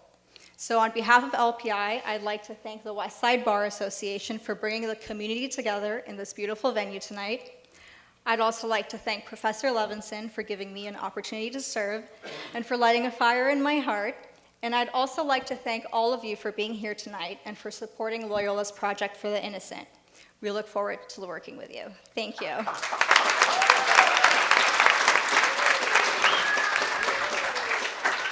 So on behalf of LPI, I'd like to thank the Westside Bar Association for bringing the community together in this beautiful venue tonight. I'd also like to thank Professor Levinson for giving me an opportunity to serve and for lighting a fire in my heart. And I'd also like to thank all of you for being here tonight and for supporting Loyola's Project for the Innocent. We look forward to working with you. Thank you.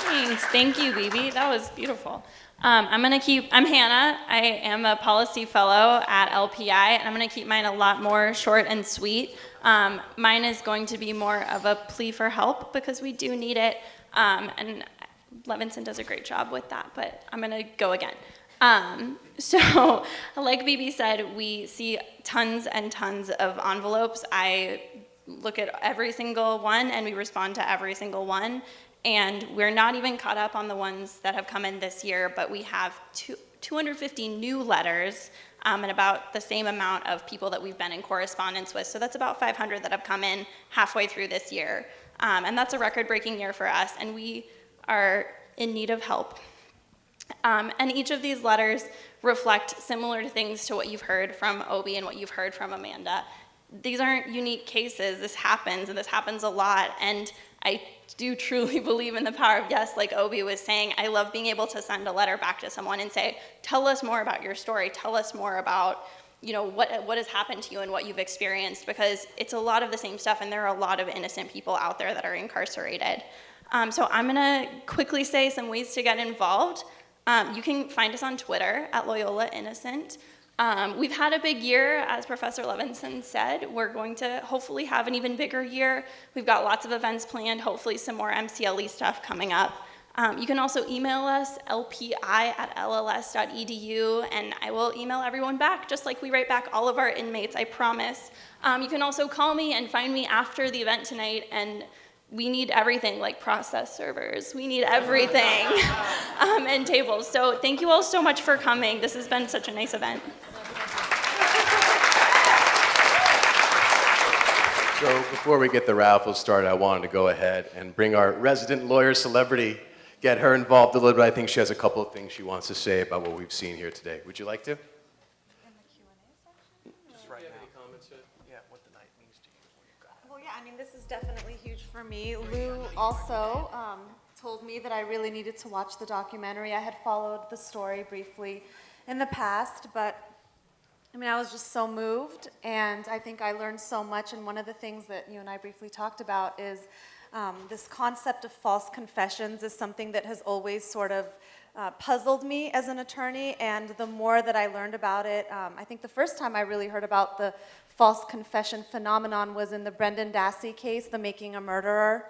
Thanks. Thank you, Bibi. That was beautiful. I'm Hannah. I am a policy fellow at LPI, and I'm going to keep mine a lot more short and sweet. Mine is going to be more of a plea for help because we do need it, and Levinson does a great job with that, but I'm going to go again. So, like Bibi said, we see tons and tons of envelopes. I look at every single one, and we respond to every single one. And we're not even caught up on the ones that have come in this year, but we have 250 new letters and about the same amount of people that we've been in correspondence with. So that's about 500 that have come in halfway through this year. And that's a record-breaking year for us, and we are in need of help. And each of these letters reflect similar things to what you've heard from Obi and what you've heard from Amanda. These aren't unique cases. This happens, and this happens a lot. And I do truly believe in the power of yes, like Obi was saying. I love being able to send a letter back to someone and say, tell us more about your story. Tell us more about, what has happened to you and what you've experienced, because it's a lot of the same stuff, and there are a lot of innocent people out there that are incarcerated. So I'm going to quickly say some ways to get involved. You can find us on Twitter at Loyola Innocent. We've had a big year, as Professor Levinson said. We're going to hopefully have an even bigger year. We've got lots of events planned, hopefully some more MCLE stuff coming up. You can also email us, lpi@lls.edu, and I will email everyone back, just like we write back all of our inmates, I promise. You can also call me and find me after the event tonight, and we need everything, like process servers. We need everything, and tables. So thank you all so much for coming. This has been such a nice event. So before we get the raffle started, I wanted to go ahead and bring our resident lawyer celebrity, get her involved a little bit. I think she has a couple of things she wants to say about what we've seen here today. Would you like to? Well, yeah, I mean, this is definitely huge for me. Lou also told me that I really needed to watch the documentary. I had followed the story briefly in the past, but I mean, I was just so moved, and I think I learned so much. And one of the things that you and I briefly talked about is this concept of false confessions is something that has always sort of puzzled me as an attorney, and the more that I learned about it, I think the first time I really heard about the false confession phenomenon was in the Brendan Dassey case, the Making a Murderer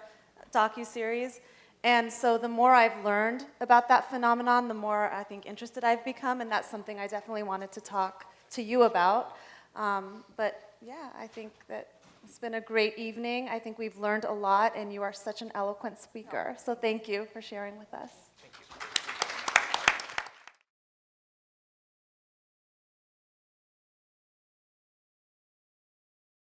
docuseries. And so the more I've learned about that phenomenon, the more I think interested I've become, and that's something I definitely wanted to talk to you about. But yeah, I think that it's been a great evening. I think we've learned a lot, and you are such an eloquent speaker. So thank you for sharing with us. Thank you.